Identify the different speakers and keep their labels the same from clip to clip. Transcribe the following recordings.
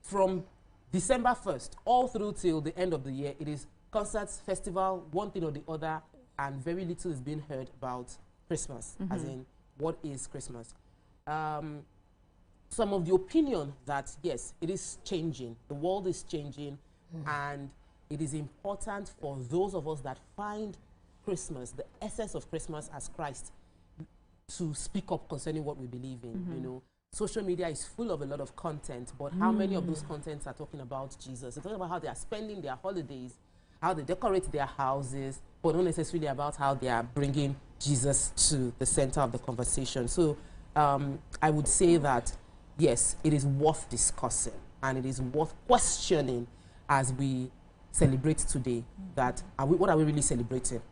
Speaker 1: from December 1st all through till the end of the year, it is concerts, festival, one thing or the other, and very little is being heard about Christmas, as in what is Christmas. Some of the opinion that, yes, it is changing, the world is changing, and it is important for those of us that find Christmas, the essence of Christmas as Christ, to speak up concerning what we believe in. You know, social media is full of a lot of content, but how many of those contents are talking about Jesus? They're talking about how they are spending their holidays, how they decorate their houses, but not necessarily about how they are bringing Jesus to the center of the conversation. So I would say that, yes, it is worth discussing, and it is worth questioning as we celebrate today. That what are we really celebrating?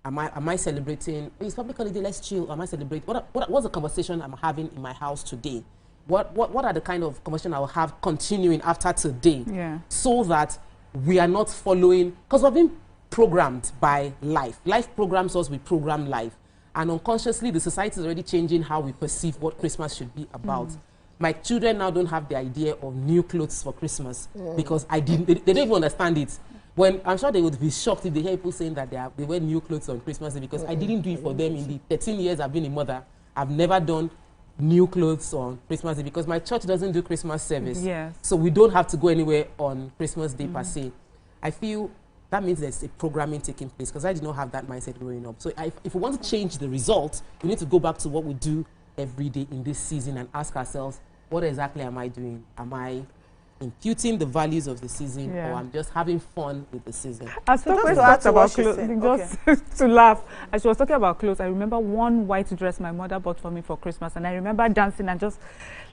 Speaker 1: Am I celebrating? It's public holiday. Let's chill. Am I celebrating? What's the conversation I'm having in my house today? What are the kind of conversation I will have continuing after today? Yeah. So that we are not following, because we're being programmed by life. Life programs us. We program life. And unconsciously, the society is already changing how we perceive what Christmas should be about. My children now don't have the idea of new clothes for Christmas because they don't even understand it. When I'm sure they would be shocked if they hear people saying that they wear new clothes on Christmas Day, because I didn't do it for them in the 13 years I've been a mother. I've never done new clothes on Christmas Day because my church doesn't do Christmas service. Yes. So we don't have to go anywhere on Christmas Day per se. I feel that means there's a programming taking place, because I did not have that mindset growing up. So if we want to change the result, we need to go back to what we do every day in this season and ask ourselves, what exactly am I doing? Am I imputing the values of the season, or I'm just having fun with the season?
Speaker 2: As so just talked about clothes, just to laugh, as she was talking about clothes, I remember one white dress my mother bought for me for Christmas, and I remember dancing and just,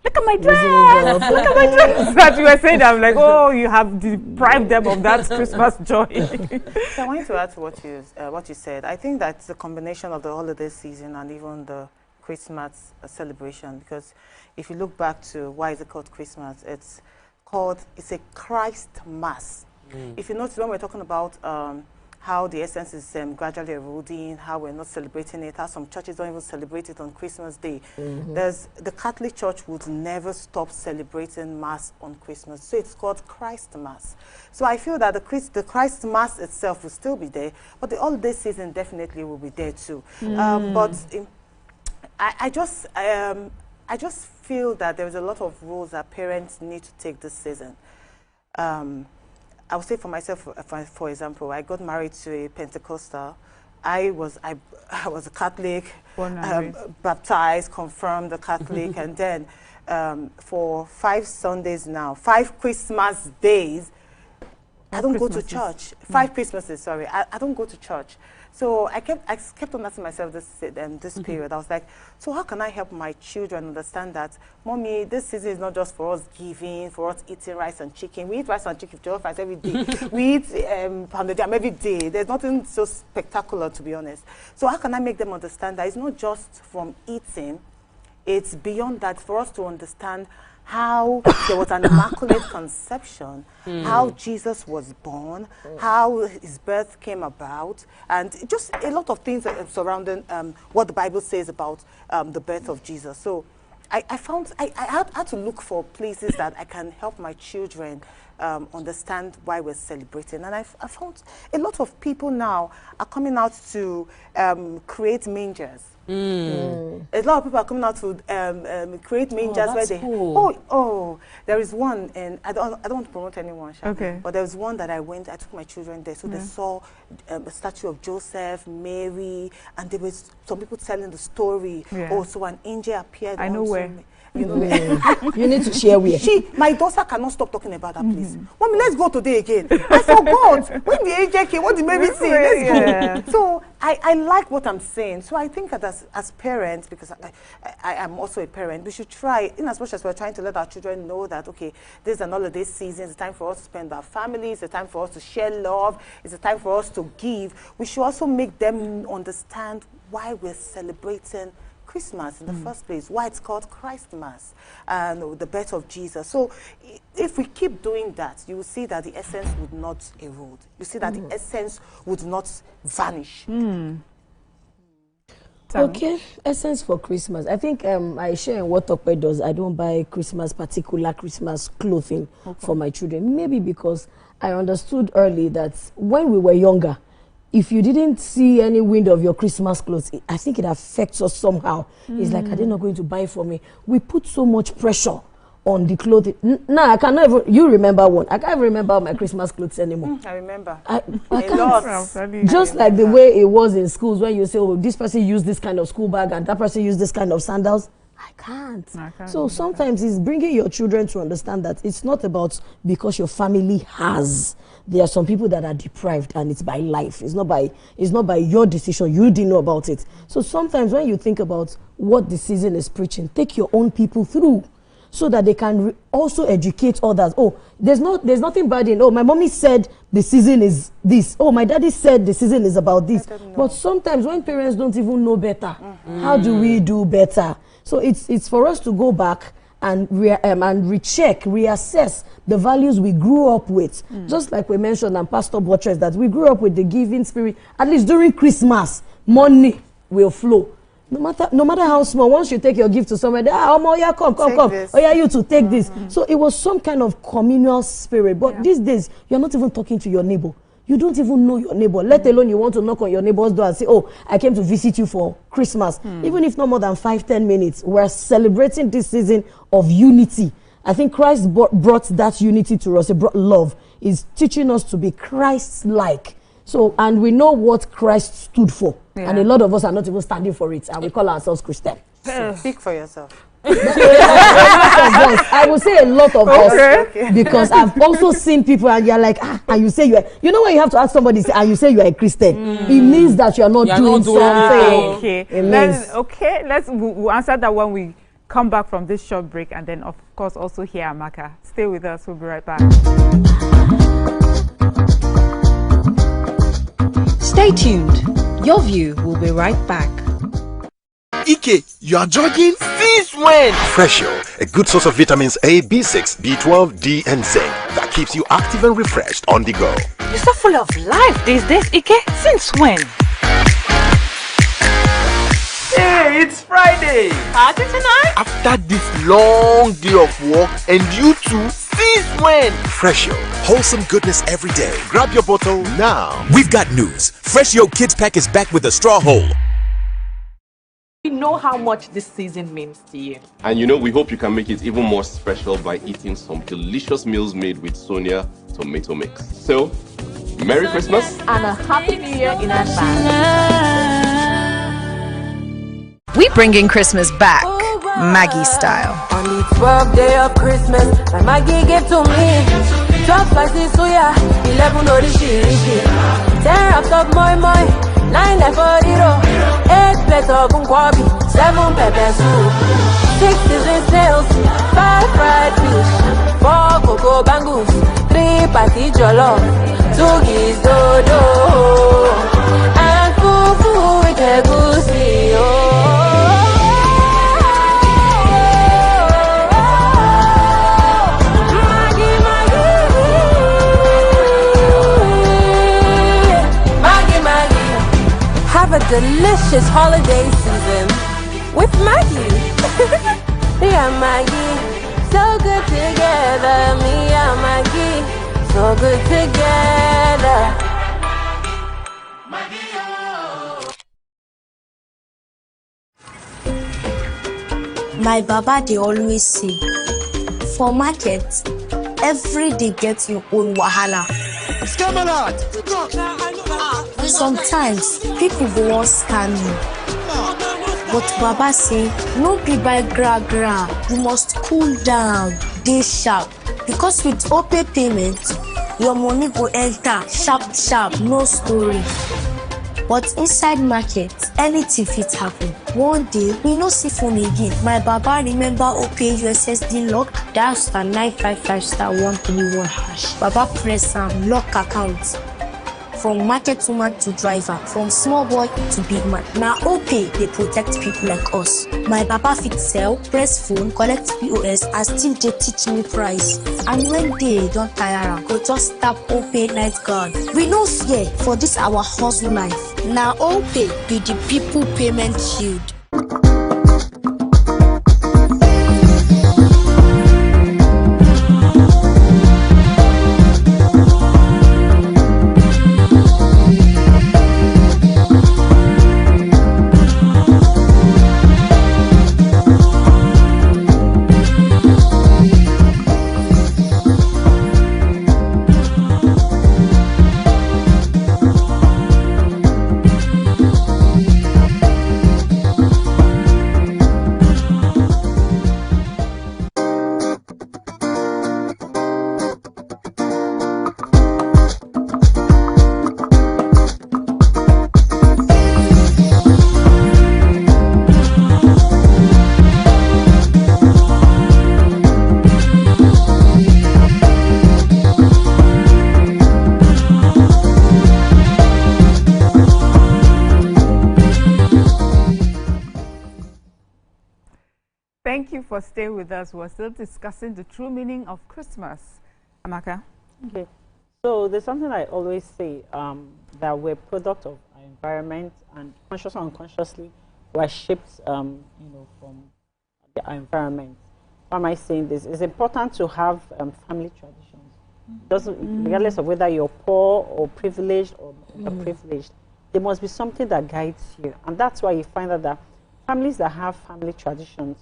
Speaker 2: look at my dress, look at my dress. That you were saying, I'm like, oh, you have deprived them of that Christmas joy.
Speaker 3: So I wanted to add to what you said. I think that's a combination of the holiday season and even the Christmas celebration, because if you look back to why is it called Christmas, it's a Christ Mass. If you notice, when we're talking about how the essence is gradually eroding, how we're not celebrating it, how some churches don't even celebrate it on Christmas Day. The Catholic Church would never stop celebrating Mass on Christmas. So it's called Christ Mass. So I feel that the Christ Mass itself will still be there, but the holiday season definitely will be there too. But I just feel that there is a lot of roles that parents need to take this season. I would say for myself, for example, I got married to a Pentecostal. I was a Catholic, baptized, confirmed a Catholic, and then for 5 Sundays now, 5 Christmas days, I don't go to church. 5 Christmases, sorry, I don't go to church. So I kept on asking myself this period. I was like, so how can I help my children understand that, Mommy, this season is not just for us giving, for us eating rice and chicken. We eat rice and chicken, jollof rice every day. We eat pounded yam every day. There's nothing so spectacular, to be honest. So how can I make them understand that it's not just from eating, it's beyond that, for us to understand how there was an immaculate conception, how Jesus was born, how his birth came about, and just a lot of things surrounding what the Bible says about the birth of Jesus. So I had to look for places that I can help my children understand why we're celebrating. And I found a lot of people now are coming out to create mangers. A lot of people are coming out to create mangers where they there is one, and I don't want to promote anyone, but there was one that I took my children there, so they saw a statue of Joseph, Mary, and there was some people telling the story. So an angel appeared. I know where. You know,
Speaker 4: you need to share with
Speaker 3: my daughter cannot stop talking about that place. Mommy, let's go today again. I forgot when the angel came. What did Mary say? Let's go. So I like what I'm saying. So I think that as parents, because I am also a parent, we should try, in as much as we're trying to let our children know that, okay, this is an holiday season, it's a time for us to spend with our families, it's a time for us to share love, it's a time for us to give. We should also make them understand why we're celebrating Christmas in the first place, why it's called Christ Mass, and the birth of Jesus. So if we keep doing that, you will see that the essence would not erode. You see that the essence would not vanish.
Speaker 4: Okay, essence for Christmas. I think I share in what Tokwe does. I don't buy particular Christmas clothing for my children. Maybe because I understood early that when we were younger, if you didn't see any wind of your Christmas clothes, I think it affects us somehow. It's like, are they not going to buy for me? We put so much pressure on the clothing. Now I cannot even, you remember one. I can't remember my Christmas clothes anymore.
Speaker 3: I remember.
Speaker 4: I can't. Just like the way it was in schools when you say, oh, this person used this kind of school bag and that person used this kind of sandals. I can't. So sometimes it's bringing your children to understand that it's not about because your family has. There are some people that are deprived and it's by life. It's not by your decision. You didn't know about it. So sometimes when you think about what the season is preaching, take your own people through so that they can also educate others. Oh, there's nothing bad in, oh, my mommy said the season is this. Oh, my daddy said the season is about this. But sometimes when parents don't even know better, how do we do better? So it's for us to go back and recheck, reassess the values we grew up with. Just like we mentioned, and Pastor Buttress, that we grew up with the giving spirit. At least during Christmas, money will flow. No matter how small, once you take your gift to somebody, come. Oh yeah, you to take this. So it was some kind of communal spirit. But these days, you're not even talking to your neighbor. You don't even know your neighbor, let alone you want to knock on your neighbor's door and say, oh, I came to visit you for Christmas. Even if no more than 5-10 minutes, we're celebrating this season of unity. I think Christ brought that unity to us. He brought love. He's teaching us to be Christ-like. So, and we know what Christ stood for. And a lot of us are not even standing for it. And we call ourselves Christian.
Speaker 3: So speak for yourself.
Speaker 4: I would say a lot of us, because I've also seen people and you're like, and you say you know when you have to ask somebody and you say you are a Christian, it means that you're not doing something.
Speaker 2: We'll answer that when we come back from this short break, and then of course also hear Amaka. Stay with us, we'll be right back.
Speaker 5: Stay tuned. Your view will be right back.
Speaker 6: Ike, you are jogging? Since when?
Speaker 7: Freshio, a good source of vitamins A, B6, B12, D, and zinc that keeps you active and refreshed on the go.
Speaker 5: You're so full of life these days, Ike. Since when?
Speaker 6: Hey, it's Friday!
Speaker 5: Party tonight?
Speaker 6: After this long day of work, and you too, since when?
Speaker 7: Freshio, wholesome goodness every day. Grab your bottle now.
Speaker 8: We've got news. Freshio Kids Pack is back with a straw hole.
Speaker 9: We know how much this season means to you.
Speaker 10: And we hope you can make it even more special by eating some delicious meals made with Sonia tomato mix. So, Merry Christmas
Speaker 9: and a Happy New Year in advance.
Speaker 5: We bring in Christmas back, Maggie style.
Speaker 11: On the 12th day of Christmas, my Maggie gave to me 12 slices suya, 11 orishi, 10 wraps of moi moi, 9 efodiro, 8 plates of nkwabi, 7 pepper soup, 6 season snails, 5 fried fish, 4 cocoa bangles, 3 patty jollof, 2 giz dodo, and fufu with egusi. A delicious holiday season with Maggie. Me and Maggie, so good together. Me and Maggie, so good together.
Speaker 12: My baba, they always say, for market, every day gets your own wahala. Sometimes people go on scam you, but Baba say no be by gra. You must cool down, dey sharp, because with OPay payment your money go enter sharp, no story. But inside market, anything fit happen. One day we no see phone again. My Baba remember OPay USSD lock, dial *955*131#. Baba press am, lock account. from market woman to driver, from small boy to big man. Now OPay, they protect people like us. My papa fit sell, press phone, collect POS, and still they teach me price. And when they don't tire, go just tap OPay night guard. We no fear for this our hustle life. Now OPay be the people payment shield.
Speaker 2: Thank you for staying with us. We're still discussing the true meaning of Christmas. Amaka?
Speaker 13: Okay. So there's something I always say, that we're product of our environment, and consciously or unconsciously, we're shaped, from our environment. Why am I saying this? It's important to have family traditions. Regardless of whether you're poor or privileged or underprivileged, there must be something that guides you. And that's why you find that families that have family traditions,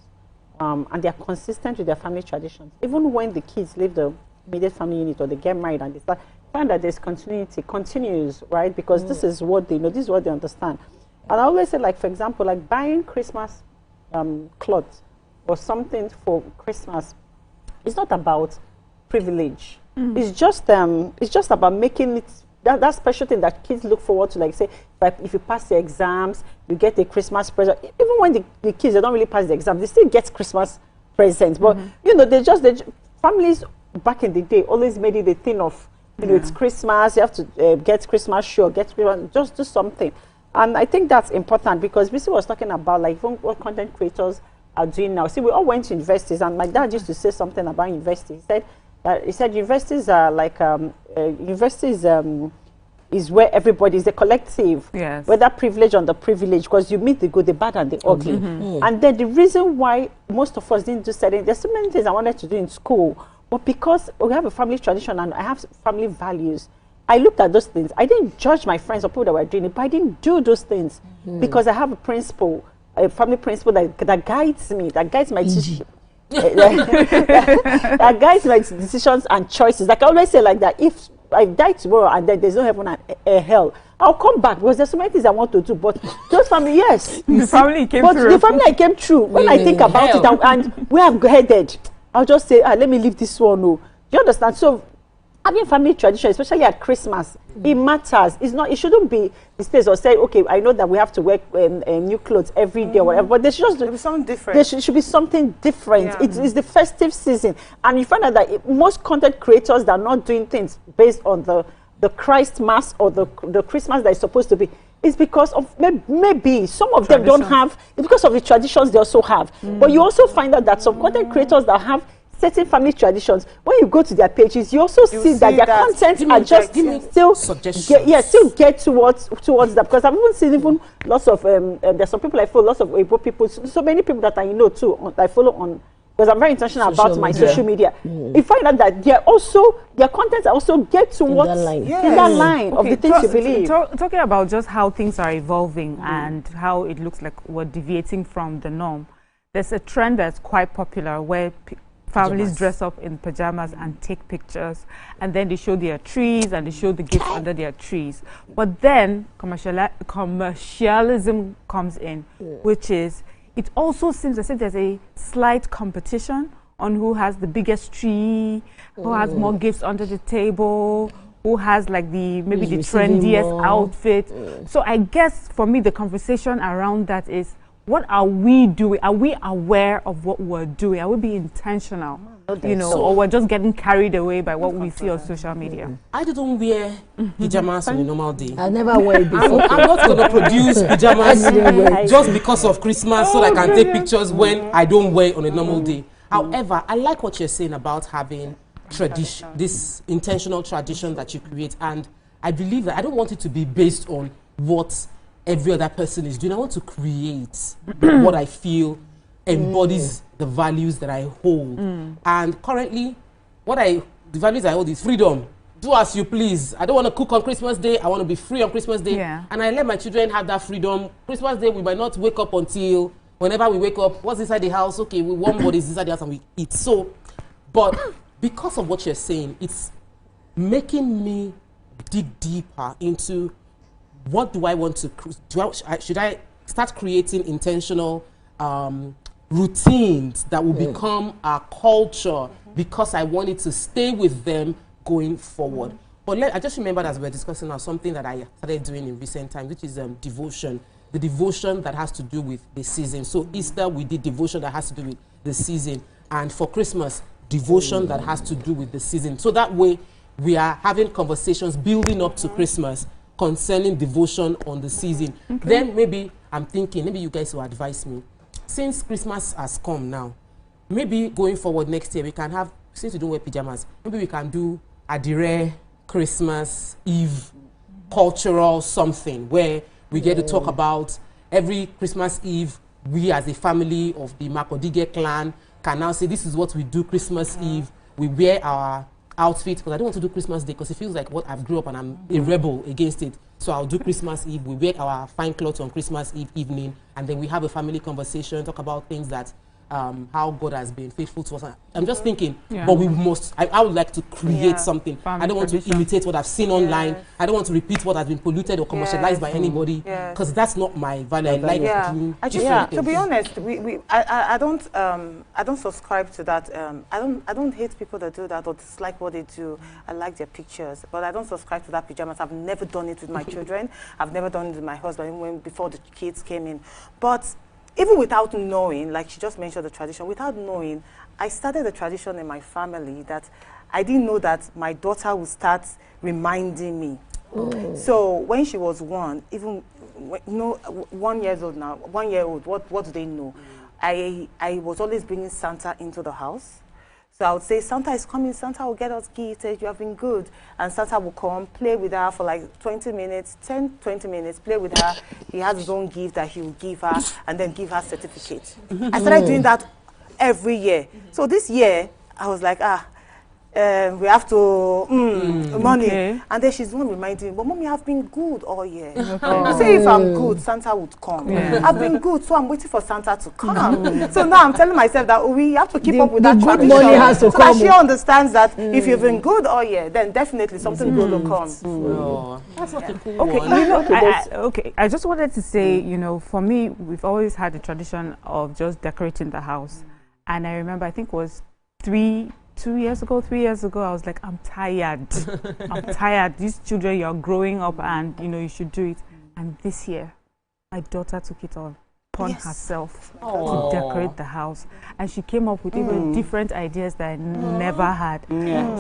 Speaker 13: and they're consistent with their family traditions, even when the kids leave the immediate family unit or they get married and they start, find that there's continues, right? Because this is what they know, this is what they understand. And I always say, like, for example, like buying Christmas clothes or something for Christmas, it's not about privilege. It's just about making it that special thing that kids look forward to. Like, say, if you pass the exams, you get a Christmas present. Even when the kids, they don't really pass the exam, they still get Christmas presents. But you know, families back in the day always made it a thing of, you know, it's Christmas, you have to get Christmas show, just do something. And I think that's important, because Bisi was talking about, like, even what content creators are doing now. See, we all went to universities, and my dad used to say something about universities. He said universities are like universities is where everybody is a collective, yes, whether privileged or underprivileged, because you meet the good, the bad, and the ugly. And then the reason why most of us didn't do certain, there's so many things I wanted to do in school, but because we have a family tradition and I have family values, I looked at those things. I didn't judge my friends or people that were doing it, but I didn't do those things because I have a principle, a family principle that guides me, that guides my decisions. That guides my decisions and choices. Like I always say, like that, if I die tomorrow and then there's no heaven and hell, I'll come back, because there's so many things I want to do. But those family, yes,
Speaker 2: the family came
Speaker 13: but
Speaker 2: through.
Speaker 13: The family I came through. When I think about it and where I'm headed, I'll just say, let me leave this one. No, you understand? So having family tradition, especially at Christmas, it matters. It's not. It shouldn't be the space or say, okay, I know that we have to wear new clothes every day or whatever, but there should be something different. There should be something different. Yeah. It's the festive season, and you find out that most content creators that are not doing things based on the Christ Mass or the Christmas that is supposed to be, is because of maybe some of them don't have. It's because of the traditions they also have. But you also find out that some content creators that have certain family traditions, when you go to their pages, you also see that their content are just still get towards that. Because I've even seen lots of there's some people I follow, lots of Igbo people, so many people that I know too, I follow on, because I'm very intentional about my social media. You find out that their contents also get towards in that line of the things you believe.
Speaker 2: Talking about just how things are evolving and how it looks like we're deviating from the norm, there's a trend that's quite popular where families dress up in pajamas and take pictures, and then they show their trees and they show the gifts under their trees. But then commercialism comes in, which is, it also seems as if there's a slight competition on who has the biggest tree, who has more gifts under the table, who has like maybe the trendiest outfit. So I guess for me, the conversation around that is, what are we doing? Are we aware of what we're doing? Are we being intentional? You know, or we're just getting carried away by what we see on social media?
Speaker 1: I don't wear pajamas on a normal day.
Speaker 4: I never wear it before.
Speaker 1: I'm not going to produce pajamas just because of Christmas so that I can take pictures when I don't wear it on a normal day. However, I like what you're saying about having tradition, this intentional tradition that you create, and I believe that I don't want it to be based on what every other person is doing. I want to create what I feel embodies the values that I hold. And currently, the values I hold is freedom. Do as you please. I don't want to cook on Christmas Day. I want to be free on Christmas Day. And I let my children have that freedom. Christmas Day, we might not wake up until whenever we wake up, what's inside the house? Okay, we warm bodies inside the house and we eat. So, but because of what you're saying, it's making me dig deeper into what do I want to should I start creating intentional routines that will become our culture because I wanted to stay with them going forward. But I just remembered as we were discussing now something that I started doing in recent times, which is devotion. The devotion that has to do with the season. So Easter, we did devotion that has to do with the season. And for Christmas, devotion that has to do with the season. So that way, we are having conversations building up to Christmas concerning devotion on the season. Then maybe I'm thinking, maybe you guys will advise me. Since Christmas has come now, maybe going forward next year, we can have, since we don't wear pajamas, maybe we can do Adire Christmas Eve cultural something where we get to talk about every Christmas Eve, we as a family of the Makodige clan can now say this is what we do Christmas Eve. We wear our outfit, because I don't want to do Christmas Day because it feels like what I've grew up and I'm a rebel against it. So I'll do Christmas Eve. We wear our fine clothes on Christmas Eve evening, and then we have a family conversation, talk about things that how God has been faithful to us. I'm just thinking, but we must, I would like to create something. I don't want to imitate what I've seen online. I don't want to repeat what has been polluted or commercialized by anybody, because that's not my value. I like doing
Speaker 3: to be honest, I don't subscribe to that. I don't hate people that do that or dislike what they do. I like their pictures, but I don't subscribe to that pajamas. I've never done it with my children. I've never done it with my husband, even before the kids came in. But even without knowing, like she just mentioned the tradition, without knowing, I started a tradition in my family that I didn't know that my daughter would start reminding me. So when she was one, even 1 year old now, 1 year old, what do they know? I was always bringing Santa into the house. So I would say, Santa is coming, Santa will get us gifts, you have been good. And Santa will come, play with her for like 20 minutes, 10, 20 minutes, play with her. He has his own gift that he will give her, and then give her certificate. I started doing that every year. So this year, I was like, we have to, money. And then she's the one reminding me, but Mommy, I've been good all year. Say if I'm good, Santa would come. I've been good, so I'm waiting for Santa to come. So now I'm telling myself that we have to keep up with that tradition.
Speaker 4: Money has to
Speaker 3: so
Speaker 4: come.
Speaker 3: that she understands that if you've been good all year, then definitely something good will come.
Speaker 1: That's not a cool
Speaker 2: one.
Speaker 1: You
Speaker 2: know, I just wanted to say, you know, for me, we've always had the tradition of just decorating the house. And I remember, I think it was 3 years ago, I was like, I'm tired. I'm tired. These children, you're growing up and, you know, you should do it. And this year, my daughter took it on upon herself to decorate the house. And she came up with even different ideas that I never had.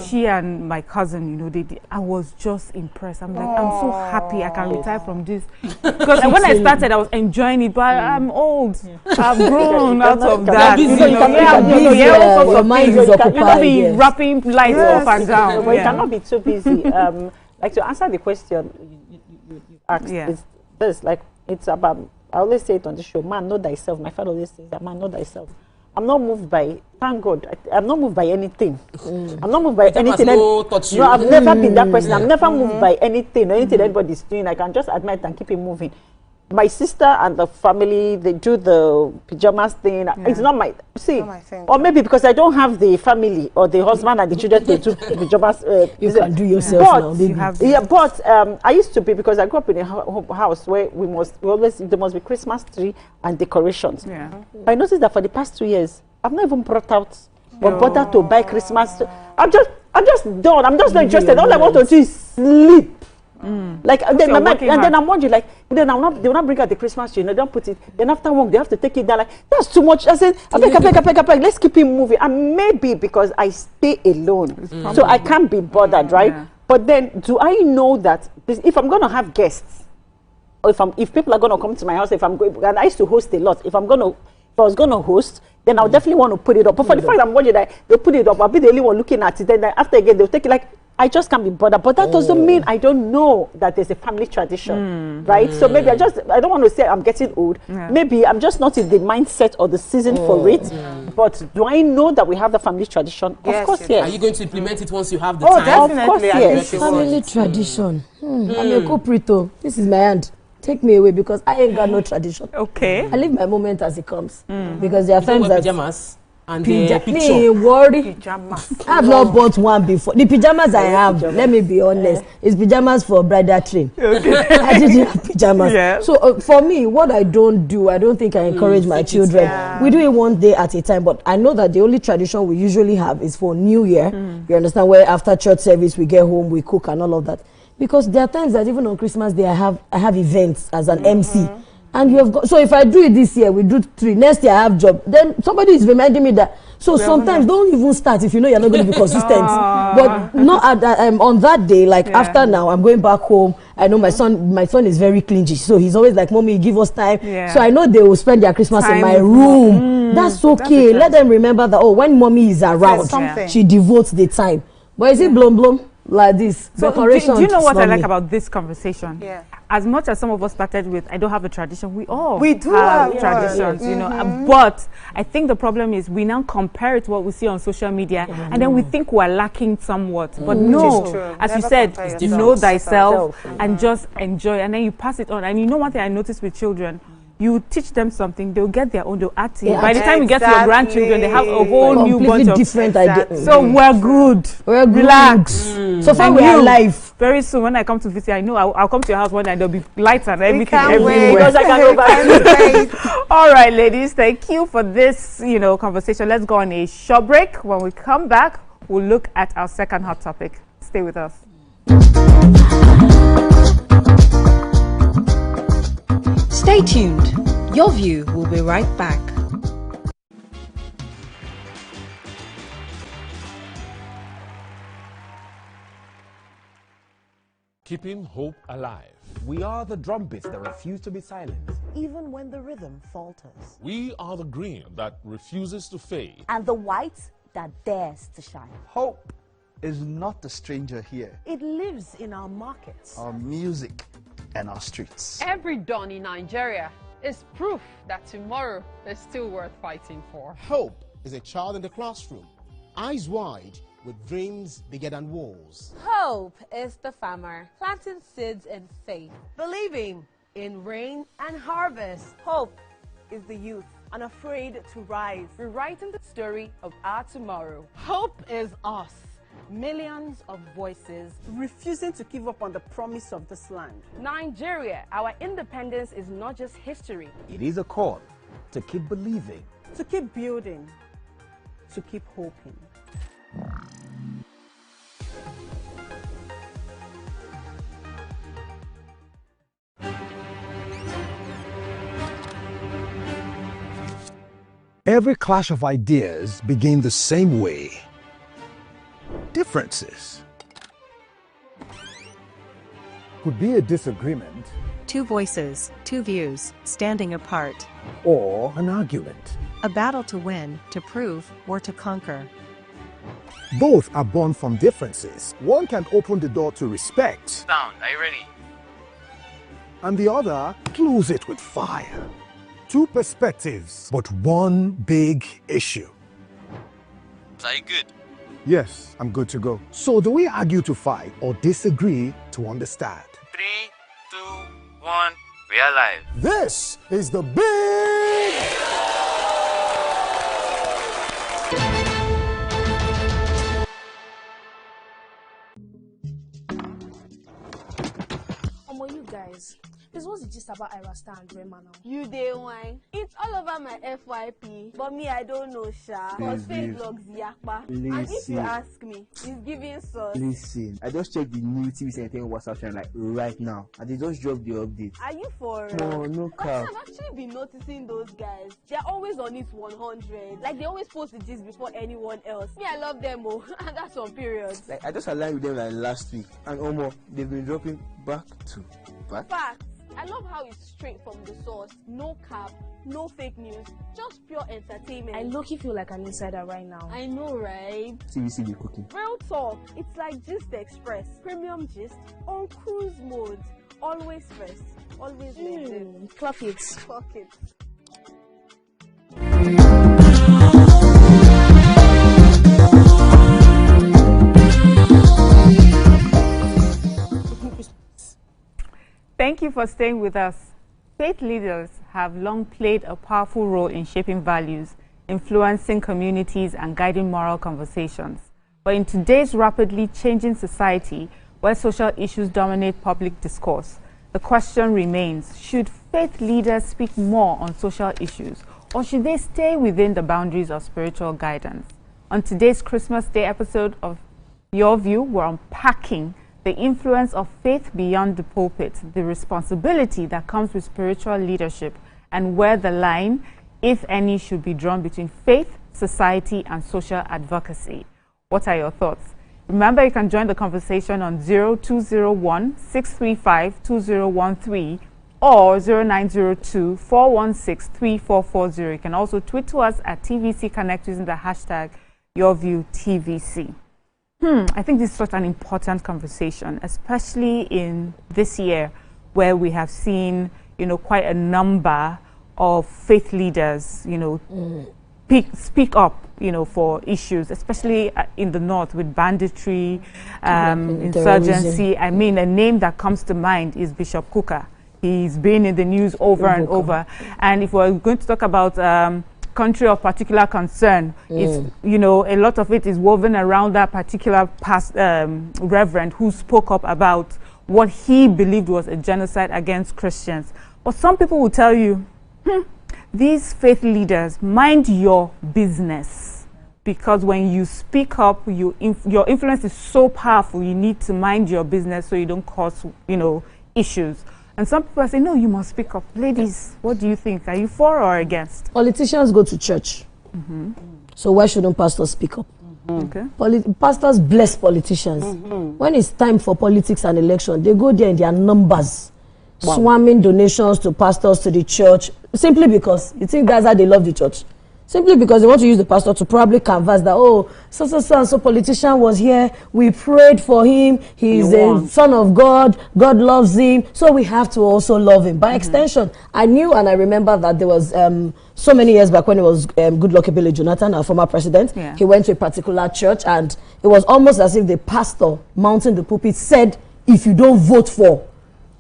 Speaker 2: She and my cousin, you know, I was just impressed. I'm like, I'm so happy I can retire from this. Because when I started, I was enjoying it, but I'm old. I've grown out of that.
Speaker 4: Your mind is occupied.
Speaker 2: You can't be wrapping lights up and down.
Speaker 13: But you cannot be too busy. Like, to answer the question you asked, is this, like, it's about, I always say it on the show, man, know thyself. My father always says that, man, know thyself. I'm not moved by, thank God, I'm not moved by anything. I'm not moved by anything. No, I've never been that person. I'm never moved by anything anybody's doing. I can just admire it and keep it moving. My sister and the family, they do the pajamas thing. It's not my, or maybe because I don't have the family or the husband and the children to do pajamas.
Speaker 4: You can do yourself now.
Speaker 13: But I used to be, because I grew up in a house where there must be Christmas tree and decorations. I noticed that for the past 2 years, I've not even brought out or bothered to buy Christmas. I'm just done. I'm just not interested. All I want to do is sleep. Like then I'm wondering, like, then they will not bring out the Christmas tree, they don't put it. Then after work, they have to take it down. Like, that's too much. I said, I beg, let's keep it moving. And maybe because I stay alone, so I can't be bothered, right? Yeah. But then, do I know that if I'm going to have guests, or if people are going to come to my house, if I'm going, and I used to host a lot, if I was going to host, then I'll definitely want to put it up. But for the fact I'm watching that they put it up, I'll be the only one looking at it. Then after again, they'll take it. Like, I just can't be bothered. But that doesn't mean I don't know that there's a family tradition, right? So maybe I don't want to say I'm getting old. Maybe I'm just not in the mindset or the season for it. But do I know that we have the family tradition? Yes, of course, yes.
Speaker 1: Are you going to implement it once you have the time?
Speaker 13: Definitely. Of course, yes.
Speaker 4: Family tradition. I'm a culprit. This is my hand. Take me away because I ain't got no tradition.
Speaker 2: Okay.
Speaker 4: I live my moment as it comes. Because there are times that
Speaker 1: pajamas and
Speaker 4: me worry. Pajamas. I have not bought one before. The pajamas I have, let me be honest, is pajamas for bridal train. Okay. I didn't have pajamas. Yeah. So for me, what I don't think I encourage my children. We do it one day at a time, but I know that the only tradition we usually have is for New Year. You understand, where after church service we get home, we cook and all of that. Because there are times that even on Christmas Day I have events as an MC. And you have got, so if I do it this year, we do 3. Next year I have job. Then somebody is reminding me that. So sometimes don't even start if you know you're not going to be consistent. But not on that day, like after now, I'm going back home. I know my son is very clingy, so he's always like, "Mommy, give us time." So I know they will spend their Christmas in my room. That's okay. Let them remember that. Oh, when mommy is around, she devotes the time. But is it blom? Like this.
Speaker 2: So do you know what I like about this conversation? Yeah. As much as some of us started with, I don't have a tradition, we do have traditions, you know. But I think the problem is we now compare it to what we see on social media, and then we think we're lacking somewhat. But no, as you said, know thyself and just enjoy, and then you pass it on. And you know one thing I noticed with children, you teach them something, they'll get their own, they'll add to it. By the time you get to your grandchildren, they have a whole new bunch of
Speaker 4: different ideas.
Speaker 2: So we're good. Relax.
Speaker 4: So far we are alive.
Speaker 2: Very soon, when I come to visit, I know I'll come to your house one day and there'll be lights and everything
Speaker 13: everywhere. Because I can go
Speaker 2: All right, ladies, thank you for this, conversation. Let's go on a short break. When we come back, we'll look at our second hot topic. Stay with us.
Speaker 5: Stay tuned. Your View will be right back.
Speaker 8: Keeping hope alive.
Speaker 14: We are the drumbeats that refuse to be silenced.
Speaker 15: Even when the rhythm falters.
Speaker 8: We are the green that refuses to fade.
Speaker 15: And the white that dares to shine.
Speaker 16: Hope is not a stranger here.
Speaker 15: It lives in our markets,
Speaker 16: our music, and our streets.
Speaker 17: Every dawn in Nigeria is proof that tomorrow is still worth fighting for.
Speaker 18: Hope is a child in the classroom, eyes wide, with dreams bigger than walls.
Speaker 19: Hope is the farmer planting seeds in faith, believing in rain and harvest.
Speaker 20: Hope is the youth unafraid to rise,
Speaker 19: rewriting the story of our tomorrow.
Speaker 20: Hope is us, millions of voices refusing to give up on the promise of this land.
Speaker 19: Nigeria, our independence is not just history.
Speaker 14: It is a call to keep believing,
Speaker 20: to keep building, to keep hoping.
Speaker 21: Every clash of ideas begin the same way. Differences could be a disagreement,
Speaker 22: two voices, two views, standing apart,
Speaker 21: or an argument,
Speaker 22: a battle to win, to prove, or to conquer.
Speaker 21: Both are born from differences. One can open the door to respect.
Speaker 23: Sound, are you ready?
Speaker 21: And the other close it with fire. Two perspectives, but one big issue.
Speaker 23: Are you good?
Speaker 21: Yes, I'm good to go. So do we argue to fight or disagree to understand?
Speaker 23: 3, 2, 1, we are live.
Speaker 21: This is the big...
Speaker 12: You guys, Please, what's the gist about Ira Star and Rema now?
Speaker 19: You day wine. It's all over my FYP. But me, I don't know, Sha. Cause fake blogs yakpa. And if you ask me, it's giving sauce.
Speaker 6: Listen, I just checked the new TV Entertainment WhatsApp channel like right now, and they just dropped the update.
Speaker 19: Are you for
Speaker 6: No cap.
Speaker 19: I've actually been noticing those guys. They're always on it 100. Like they always post the gist before anyone else. Me, I love them, oh. And that's on periods.
Speaker 6: Like I just aligned with them like last week, and almost they've been dropping back to back.
Speaker 19: Facts. I love how it's straight from the source. No cap, no fake news, just pure entertainment.
Speaker 12: I low-key feel like an insider right now.
Speaker 19: I know, right?
Speaker 6: TVC be cooking.
Speaker 19: Real talk. It's like Gist Express. Premium gist on cruise mode. Always first. Always legend.
Speaker 12: Clock it.
Speaker 19: Clock it.
Speaker 2: Thank you for staying with us. Faith leaders have long played a powerful role in shaping values, influencing communities, and guiding moral conversations. But in today's rapidly changing society, where social issues dominate public discourse, the question remains, should faith leaders speak more on social issues, or should they stay within the boundaries of spiritual guidance? On today's Christmas Day episode of Your View, we're unpacking the influence of faith beyond the pulpit, the responsibility that comes with spiritual leadership, and where the line, if any, should be drawn between faith, society, and social advocacy. What are your thoughts? Remember, you can join the conversation on 0201-635-2013 or 0902-416-3440. You can also tweet to us at TVC Connect using the hashtag YourViewTVC. I think this is such an important conversation, especially in this year where we have seen, quite a number of faith leaders, speak up, for issues, especially in the north with banditry, insurgency. I mean, a name that comes to mind is Bishop Kuka. He's been in the news over and over. And if we're going to talk about country of particular concern, it's, a lot of it is woven around that particular past reverend who spoke up about what he believed was a genocide against Christians. But some people will tell you, these faith leaders, mind your business, because when you speak up, your influence is so powerful, you need to mind your business so you don't cause, issues. And some people say, no, you must speak up. Ladies, what do you think? Are you for or against?
Speaker 4: Politicians go to church. So why shouldn't pastors speak up?
Speaker 2: Okay.
Speaker 4: Pastors bless politicians. When it's time for politics and election, they go there in their numbers, swarming donations to pastors, to the church, simply because you think that's how they love the church. Simply because they want to use the pastor to probably canvass that, so politician was here, we prayed for him, he's a son of God, God loves him, so we have to also love him. By extension, I knew and I remember that there was so many years back when it was Goodluck Ebele Jonathan, our former president, he went to a particular church and it was almost as if the pastor mounting the pulpit said, if you don't vote for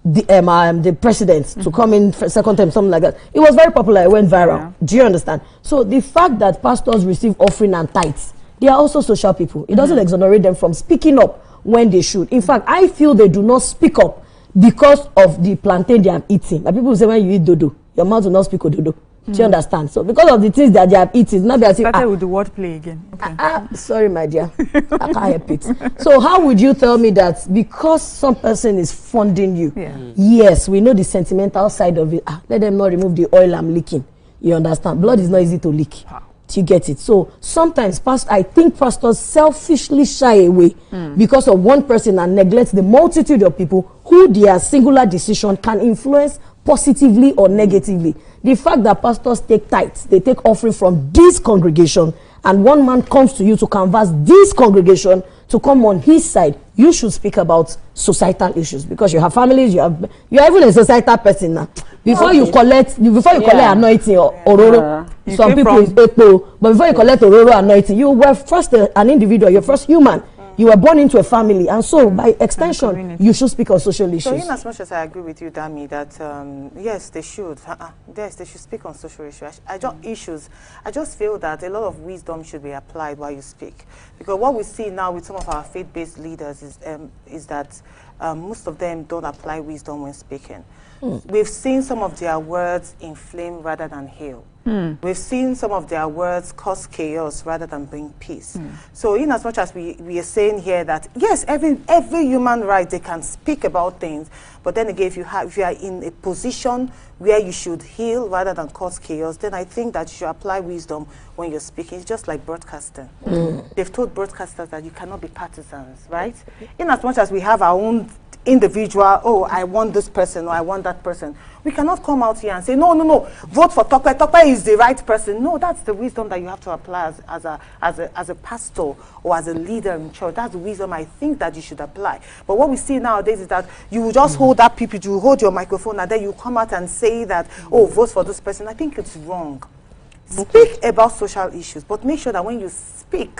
Speaker 4: the president to come in for second term, something like that. It was very popular. It went viral. Do you understand? So the fact that pastors receive offering and tithes, they are also social people. It doesn't exonerate them from speaking up when they should. In fact, I feel they do not speak up because of the plantain they are eating. Like people say, when you eat dodo, your mouth will not speak dodo. Do you understand? So because of the things that they have eaten, not be
Speaker 2: started with the wordplay again. Okay.
Speaker 4: Sorry, my dear. I can't help it. So how would you tell me that because some person is funding you, yes, we know the sentimental side of it. Let them not remove the oil I'm leaking. You understand? Blood is not easy to leak. Do you get it? So sometimes I think pastors selfishly shy away because of one person and neglect the multitude of people who their singular decision can influence positively or negatively. The fact that pastors take tithes, they take offering from this congregation, and one man comes to you to canvass this congregation to come on his side, you should speak about societal issues because you have families, you are even a societal person now. Before you collect anointing or ororo, some people is epo, but before you collect ororo anointing, you were first an individual, you're first human. You were born into a family, and so by extension, you should speak on social issues.
Speaker 3: So, in as much as I agree with you, Dami, that yes, they should. Yes, they should speak on social issues. I just feel that a lot of wisdom should be applied while you speak, because what we see now with some of our faith-based leaders is that most of them don't apply wisdom when speaking. We've seen some of their words inflame rather than heal. We've seen some of their words cause chaos rather than bring peace. So in as much as we are saying here that, yes, every human right, they can speak about things, but then again, if you are in a position where you should heal rather than cause chaos, then I think that you should apply wisdom when you're speaking. It's just like broadcasting. They've told broadcasters that you cannot be partisans, right? In as much as we have our own individual, oh, I want this person or I want that person, we cannot come out here and say, no, vote for Tope. Tope is the right person. No, that's the wisdom that you have to apply as a pastor or as a leader in church. That's the wisdom I think that you should apply. But what we see nowadays is that you will just hold that people, you hold your microphone, and then you come out and say that, oh, vote for this person. I think it's wrong. Speak about social issues, but make sure that when you speak,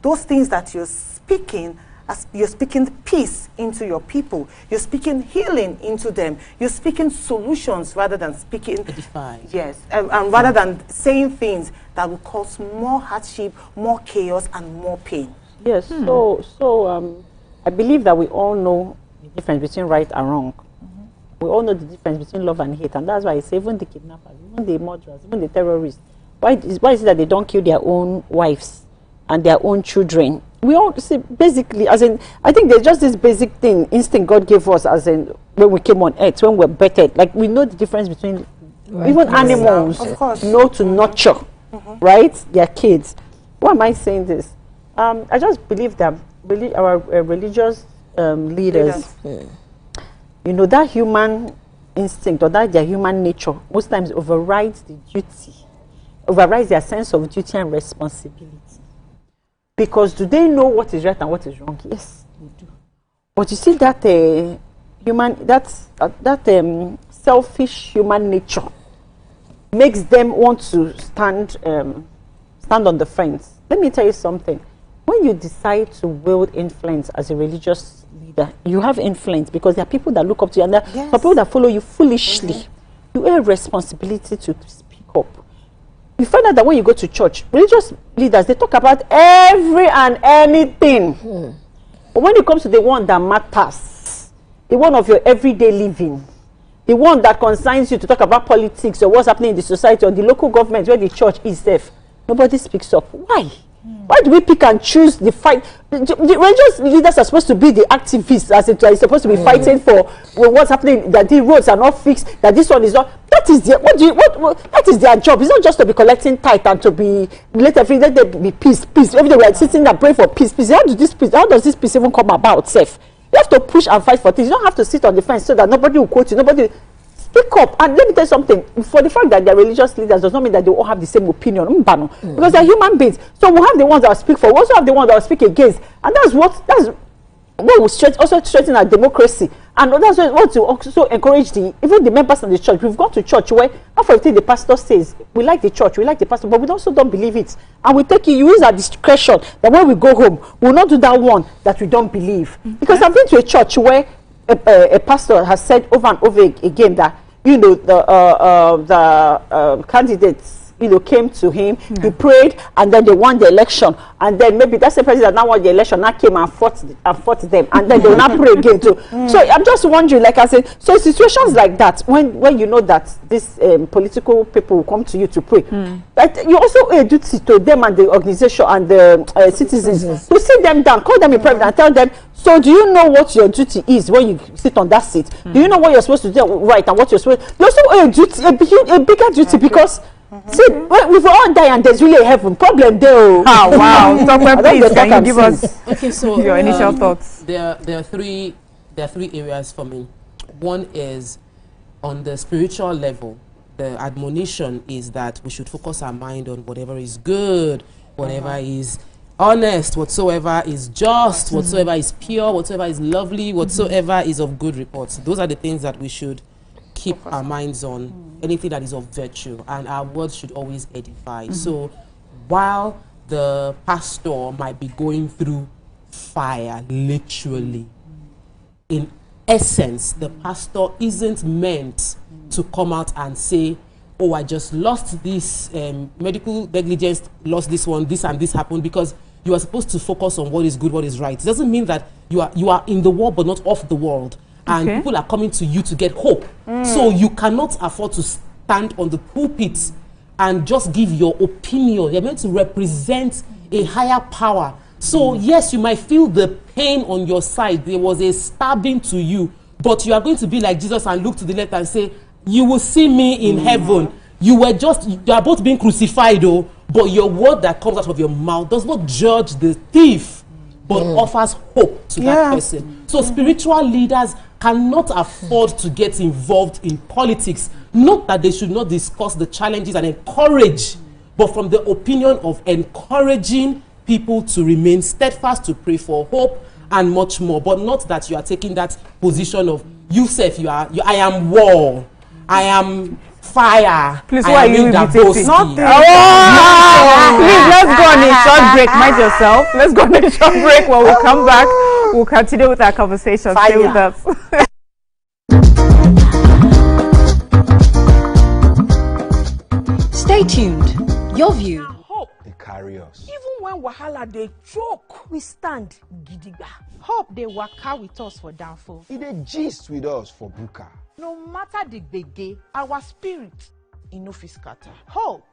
Speaker 3: those things that you're speaking, you're speaking peace into your people. You're speaking healing into them. You're speaking solutions rather than speaking yes, and rather than saying things that will cause more hardship, more chaos, and more pain.
Speaker 13: Yes. So I believe that we all know the difference between right and wrong. We all know the difference between love and hate, and that's why I say even the kidnappers, even the murderers, even the terrorists. Why is it that they don't kill their own wives and their own children? We all see basically, as in, I think there's just this basic instinct God gave us, as in when we came on earth, when we're better. Like we know the difference between even animals know to nurture, right? Their kids. Why am I saying this? I just believe that our religious leaders, you know, that human instinct or that their human nature most times overrides the duty, overrides their sense of duty and responsibility. Because do they know what is right and what is wrong? Yes, they do. But you see that selfish human nature makes them want to stand on the fence. Let me tell you something. When you decide to wield influence as a religious leader, you have influence because there are people that look up to you, and there are people that follow you foolishly. You have a responsibility to speak up. You find out that when you go to church, religious leaders, they talk about every and anything. But when it comes to the one that matters, the one of your everyday living, the one that concerns you to talk about politics or what's happening in the society or the local government where the church is safe, nobody speaks up. Why? Why do we pick and choose the fight? The religious leaders are supposed to be the activists, as it is supposed to be fighting for what's happening, that the roads are not fixed, that this one is not. That is their that is their job. It's not just to be collecting tithe and to be let there be peace. Every day we are sitting there praying for peace. How does this peace even come about? Safe. You have to push and fight for things. You don't have to sit on the fence so that nobody will quote you. Nobody. Speak up. And let me tell you something. For the fact that they're religious leaders does not mean that they all have the same opinion. Because they're human beings. So we have the ones that will speak for. We also have the ones that will speak against. And that's what will also strengthen our democracy. And that's what to also encourage even the members of the church. We've gone to church where half of the thing the pastor says, we like the church, we like the pastor, but we also don't believe it. And we take it, you use our discretion that when we go home, we'll not do that one that we don't believe. Because I've been to a church where a pastor has said over and over again that, you know, the candidates, you know, came to him, he prayed, and then they won the election, and then maybe that's the president that now won the election, now came and fought them, and then they will not pray again too. So I'm just wondering, like I said, so situations like that, when you know that this political people will come to you to pray, that you also owe a duty to them and the organization and the citizens to sit them down, call them in private and tell them, so do you know what your duty is when you sit on that seat? Do you know what you're supposed to do right and what you're supposed to do? You also owe a duty, a bigger duty, because see, we've all die and there's really a heaven. Problem there.
Speaker 2: Oh, wow. Dr. Please, can you give us your initial thoughts?
Speaker 1: There are three areas for me. One is on the spiritual level. The admonition is that we should focus our mind on whatever is good, whatever is honest, whatsoever is just, whatsoever is pure, whatsoever is lovely, whatsoever is of good report. Those are the things that we should keep our minds on, anything that is of virtue, and our words should always edify. So while the pastor might be going through fire, literally. In essence, the pastor isn't meant to come out and say, oh, I just lost this medical negligence, lost this one, this and this happened, because you are supposed to focus on what is good, what is right. It doesn't mean that you are in the world but not of the world. And people are coming to you to get hope. So you cannot afford to stand on the pulpit and just give your opinion. You're meant to represent a higher power. So yes, you might feel the pain on your side. There was a stabbing to you, but you are going to be like Jesus and look to the left and say, you will see me in heaven. You are both being crucified, though, but your word that comes out of your mouth does not judge the thief, but offers hope to that person. So spiritual leaders cannot afford to get involved in politics. Not that they should not discuss the challenges and encourage, but from the opinion of encouraging people to remain steadfast, to pray for hope and much more, but not that you are taking that position of yourself. I am war, I am fire.
Speaker 2: Please, why are you imitating?
Speaker 1: Nothing.
Speaker 2: Please, let's go on a short break. Mind yourself. Let's go on a short break. When we come back, we'll continue with our conversation. Stay with us.
Speaker 5: Stay tuned. Your view.
Speaker 14: Hope. They carry us.
Speaker 20: Even when wahala they choke, we stand gidigba. Hope they waka with us for downfall.
Speaker 14: They gist with us for buka.
Speaker 20: No matter the gbege, our spirit in no fit scatter. Hope.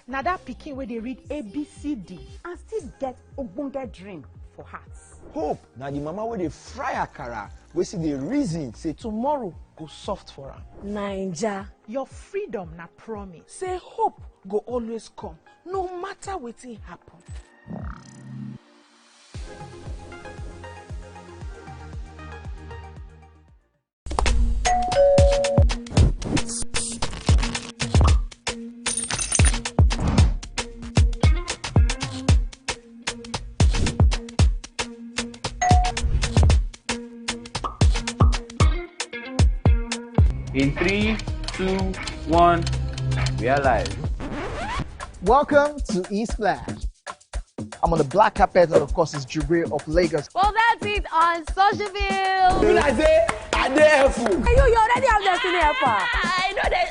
Speaker 20: Now that pikin where they read ABCD and still get ogbonge dream for hearts.
Speaker 14: Hope. Now the mama where they fry akara, we see the reason say
Speaker 20: tomorrow go soft for her.
Speaker 4: Naija.
Speaker 20: Your freedom na promise. Say hope go always come, no matter wetin happen.
Speaker 23: In 3, 2, 1, we are live.
Speaker 6: Welcome to Eastland. I'm on the black carpet, and of course, it's Jubril of Lagos.
Speaker 19: Well, that's it on Socialville.
Speaker 6: When I say, I dare fool.
Speaker 19: You already have Destiny Helper. I know that.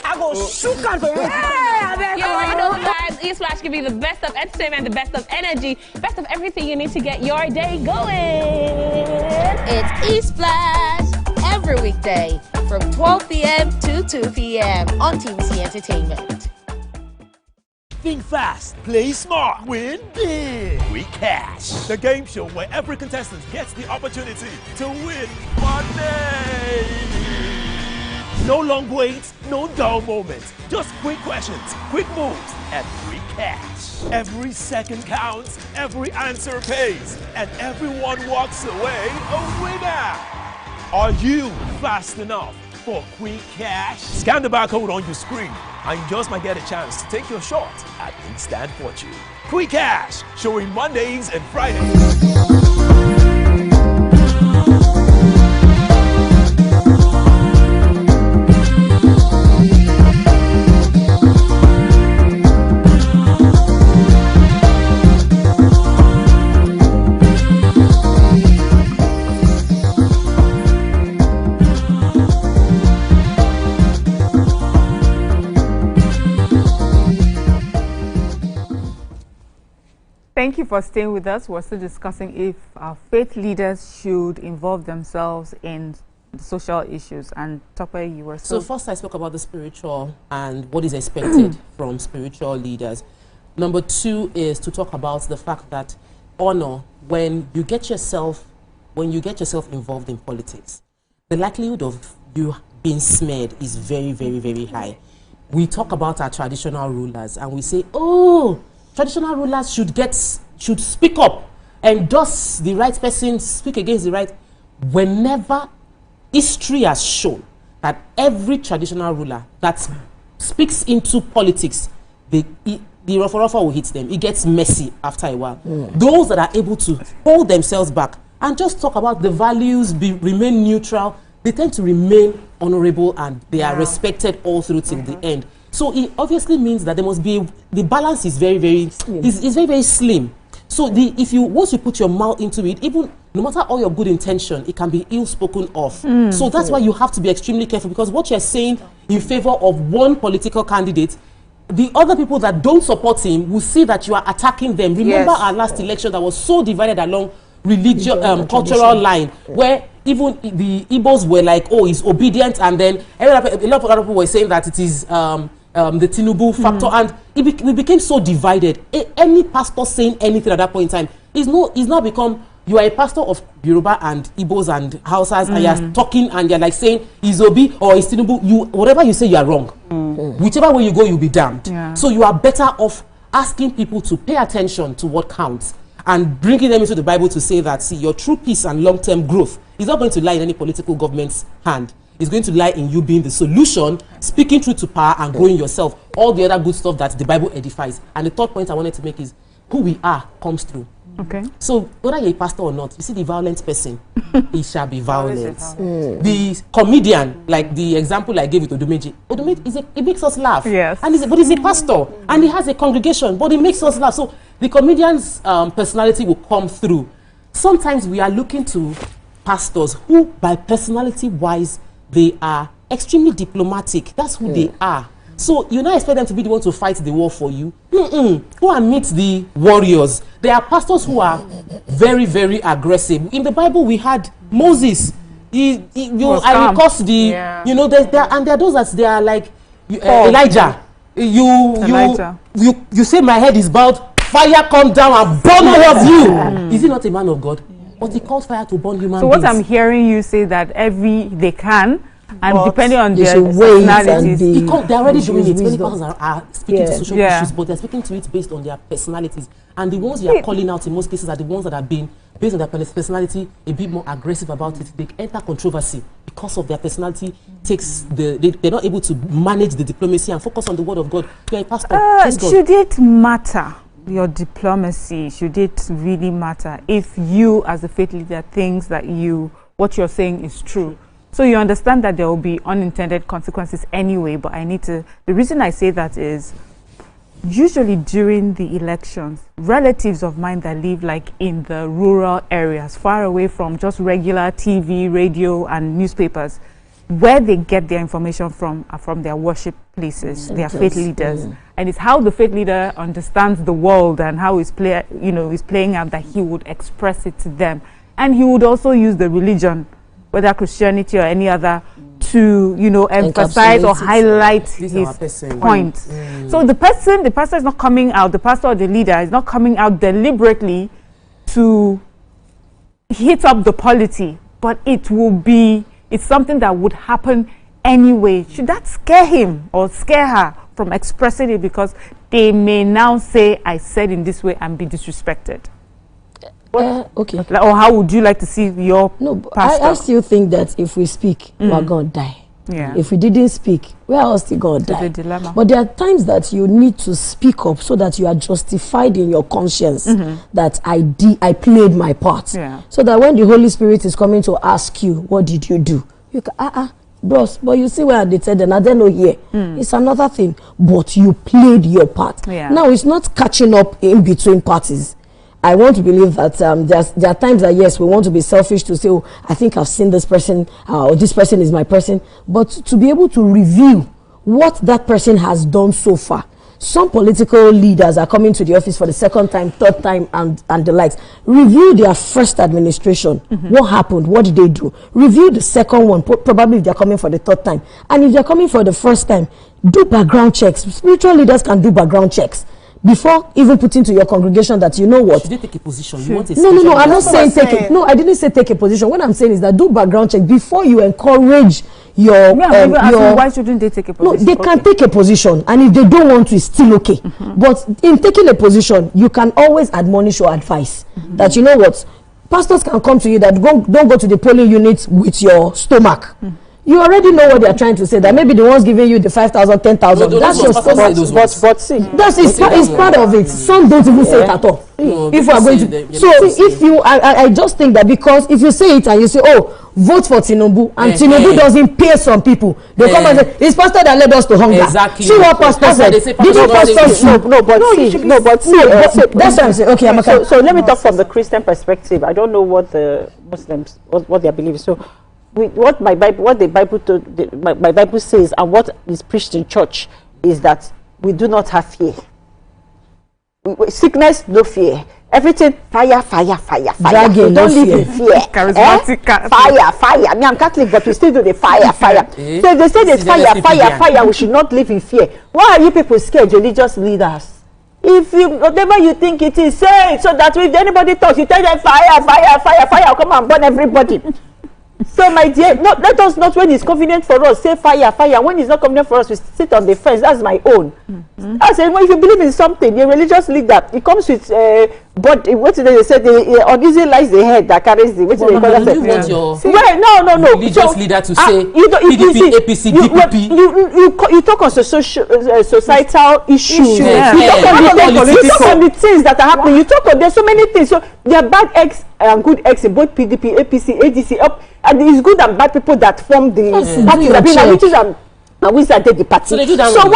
Speaker 6: I go shoot out for you.
Speaker 7: You already know, guys. Eastflash can be the best of entertainment, the best of energy, best of everything you need to get your day going.
Speaker 5: It's Eastflash every weekday from 12 p.m. to 2 p.m. on TVC Entertainment.
Speaker 8: Think fast, play smart, win big. We Cash, the game show where every contestant gets the opportunity to win money. No long waits, no dull moments. Just quick questions, quick moves, and free cash. Every second counts, every answer pays, and everyone walks away a winner. Are you fast enough for quick cash? Scan the barcode on your screen, and you just might get a chance to take your shot at instant fortune. Quick Cash, showing Mondays and Fridays.
Speaker 2: Thank you for staying with us. We're still discussing if our faith leaders should involve themselves in social issues. And Tope, you were
Speaker 1: so first I spoke about the spiritual and what is expected from spiritual leaders. Number two is to talk about the fact that honor, when you get yourself involved in politics, the likelihood of you being smeared is very, very, very high. We talk about our traditional rulers and we say, oh, traditional rulers should speak up, and thus the right person speak against the right. Whenever history has shown that every traditional ruler that speaks into politics, the rough will hit them. It gets messy after a while. Those that are able to hold themselves back and just talk about the values, remain neutral, they tend to remain honorable and they are respected all through till the end. So it obviously means that there must be the balance is very, very is very, very slim. So if you once you put your mouth into it, even no matter all your good intention, it can be ill spoken of. So that's why you have to be extremely careful, because what you're saying in favor of one political candidate, the other people that don't support him will see that you are attacking them. Remember our last election that was so divided along religious, cultural line, where even the Igbos were like, oh, he's obedient, and then a lot of other people were saying that it is the Tinubu factor, and we became so divided. Any pastor saying anything at that point in time is now become, you are a pastor of Yoruba and Igbos and Hausas, and you're talking and you're like saying he's Obi or he's Tinubu. Whatever you say, you are wrong. Whichever way you go, you'll be damned. So you are better off asking people to pay attention to what counts and bringing them into the Bible to say that, see, your true peace and long-term growth is not going to lie in any political government's hand. It's going to lie in you being the solution, speaking truth to power, and growing yourself. All the other good stuff that the Bible edifies. And the third point I wanted to make is who we are comes through. Okay. So whether you're a pastor or not, you see the violent person, he shall be violent. The comedian, like the example I gave with Odumeji, it makes us laugh. Yes. And but he's a pastor and he has a congregation, but it makes us laugh. So the comedian's personality will come through. Sometimes we are looking to pastors who, by personality-wise, they are extremely diplomatic. That's who they are. So you not expect them to be the one to fight the war for you. Go and meet the warriors. There are pastors who are very, very aggressive. In the Bible, we had Moses. There are those that they are like Elijah. You say my head is bowed. Fire come down and burn all of you. Is he not a man of God? But he calls fire to burn human beings.
Speaker 2: So what I'm hearing you say that they can, and but depending on their personalities,
Speaker 1: they're already doing it. Many persons are speaking to social issues, but they're speaking to it based on their personalities. And the ones you are calling out in most cases are the ones that have been, based on their personality, a bit more aggressive about it. They enter controversy because of their personality. They're not able to manage the diplomacy and focus on the word of God. You're a pastor.
Speaker 2: Should it matter? Your diplomacy, should it really matter if you as a faith leader thinks that what you're saying is true? So you understand that there will be unintended consequences anyway, but the reason I say that is usually during the elections, relatives of mine that live like in the rural areas, far away from just regular TV, radio and newspapers, where they get their information from are from their worship places, their faith leaders. And it's how the faith leader understands the world and how he's playing out that he would express it to them. And he would also use the religion, whether Christianity or any other, to emphasize or highlight his point. So the pastor is not coming out, the pastor or the leader is not coming out deliberately to hit up the polity, but it's something that would happen anyway. Should that scare him or scare her from expressing it, because they may now say, I said in this way, and be disrespected?
Speaker 4: Okay.
Speaker 2: Or how would you like to see your pastor?
Speaker 4: I still think that if we speak, we're going to die.
Speaker 2: Yeah.
Speaker 4: If we didn't speak, we're all still going to die.
Speaker 2: The dilemma.
Speaker 4: But there are times that you need to speak up so that you are justified in your conscience that I played my part. So that when the Holy Spirit is coming to ask you, what did you do? You can, bros, but you see where they said, and I don't know here. It's another thing. But you played your part. Now, it's not catching up in between parties. I want to believe that there are times that, yes, we want to be selfish to say, oh, I think I've seen this person, or this person is my person. But to be able to review what that person has done so far. Some political leaders are coming to the office for the second time, third time, and the likes. Review their first administration. What happened? What did they do? Review the second one, probably if they're coming for the third time. And if they're coming for the first time, do background checks. Spiritual leaders can do background checks before even putting to your congregation that, you know what?
Speaker 1: Should they take a position? You want a
Speaker 4: no, I'm not saying take it. No, I didn't say take a position. What I'm saying is that do background check before you encourage your
Speaker 2: why shouldn't they take a position?
Speaker 4: No, they can take a position, and if they don't want to, it's still okay. But in taking a position, you can always admonish or advise that, you know what, pastors can come to you that don't go to the polling unit with your stomach. You already know what they are trying to say. That maybe the ones giving you the 5,000, 10,000. That's your stomach.
Speaker 3: But see,
Speaker 4: it's part of it. Some don't even say it at all. if we are going to, so if you, I just think that because if you say it and you say, oh, vote for Tinubu, and Tinubu doesn't pay some people, they come and say, it's pastor that led us to hunger.
Speaker 1: Exactly.
Speaker 4: See what pastor said. Didn't pastor say that's what I'm saying. Okay,
Speaker 13: so let me talk from the Christian perspective. I don't know what the Muslims, what their belief is. So what my Bible says and what is preached in church is that we do not have fear. Sickness, no fear. Everything, fire.
Speaker 4: Dragging,
Speaker 13: we don't live in fear.
Speaker 2: Charismatic.
Speaker 13: Fire. Me, I'm Catholic, but we still do the fire. So they say there's fire. We should not live in fear. Why are you people scared, religious leaders? If you, whatever you think it is, say it so that if anybody talks, you tell them fire, come and burn everybody. So my dear, let us not, when it's convenient for us, say fire. When it's not convenient for us, we sit on the fence. That's my own. I say, well, if you believe in something, a religious leader, it comes with but what did they say? The uneasy lies the head that carries the. What do they call that?
Speaker 1: You want your
Speaker 13: no.
Speaker 1: religious leader to say PDP, APC, DPP.
Speaker 13: You talk on societal issues.
Speaker 1: Yeah.
Speaker 13: You talk on the things that are happening. You talk on, there's so many things. So there are bad eggs and good eggs in both PDP, APC, ADC, and it's good and bad people that form the parties. And we started the party. So they do that. So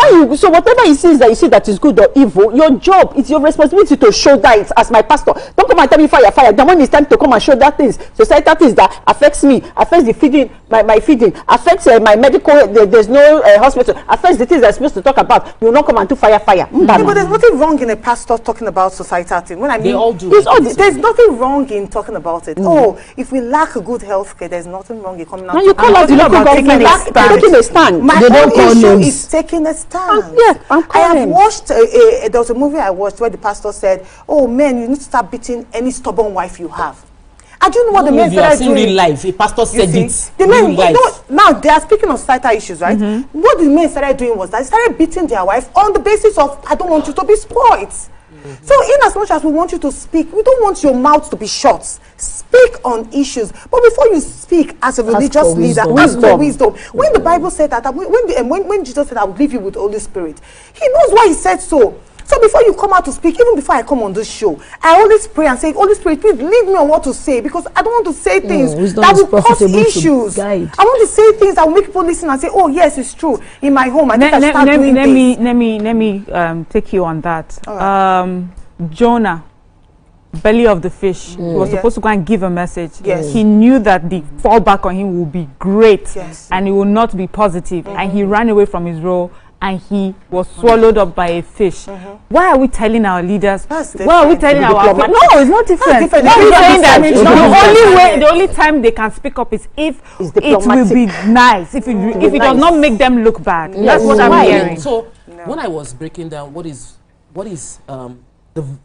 Speaker 13: whatever you see that you see that is good or evil, your job, it's your responsibility to show that it as my pastor. Don't come and tell me fire. Then when it's time to come and show that things, societal things that affects me, affects the feeding, my feeding, affects my medical. There's no hospital. Affects the things I'm supposed to talk about. You will not come and do fire.
Speaker 3: But there's nothing wrong in a pastor talking about societal things. When I mean,
Speaker 1: they all do.
Speaker 3: There's nothing wrong in talking about it. Oh, if we lack good health care, there's nothing wrong in coming out.
Speaker 13: Now you call out the local government taking a stand.
Speaker 3: My issue is taking a stand. I have watched, there was a movie I watched where the pastor said, oh men, you need to start beating any stubborn wife you have. I don't know what the men started doing.
Speaker 1: Real life, a pastor said it.
Speaker 3: The men, now they are speaking of societal issues, right? What the men started doing was that they started beating their wife on the basis of, I don't want you to be spoiled. So in as much as we want you to speak, we don't want your mouth to be shut. Speak on issues. But before you speak as a religious leader, ask for wisdom. When the Bible said that, when Jesus said, I will leave you with the Holy Spirit, he knows why he said so. So before you come out to speak, even before I come on this show, I always pray and say, Holy Spirit, please lead me on what to say, because I don't want to say things that will cause issues. I want to say things that will make people listen and say, oh yes, it's true. In my home, I think I start doing this.
Speaker 2: Let me take you on that. Right. Jonah, belly of the fish, he was supposed to go and give a message. He knew that the fallback on him would be great and it will not be positive, and he ran away from his role and he was swallowed up by a fish. Why are we telling our leaders? Why are we telling our no, it's not different. Why are we saying that the only time they can speak up is if it will be nice, if it does not make them look bad. That's what I'm hearing.
Speaker 1: So when I was breaking down what is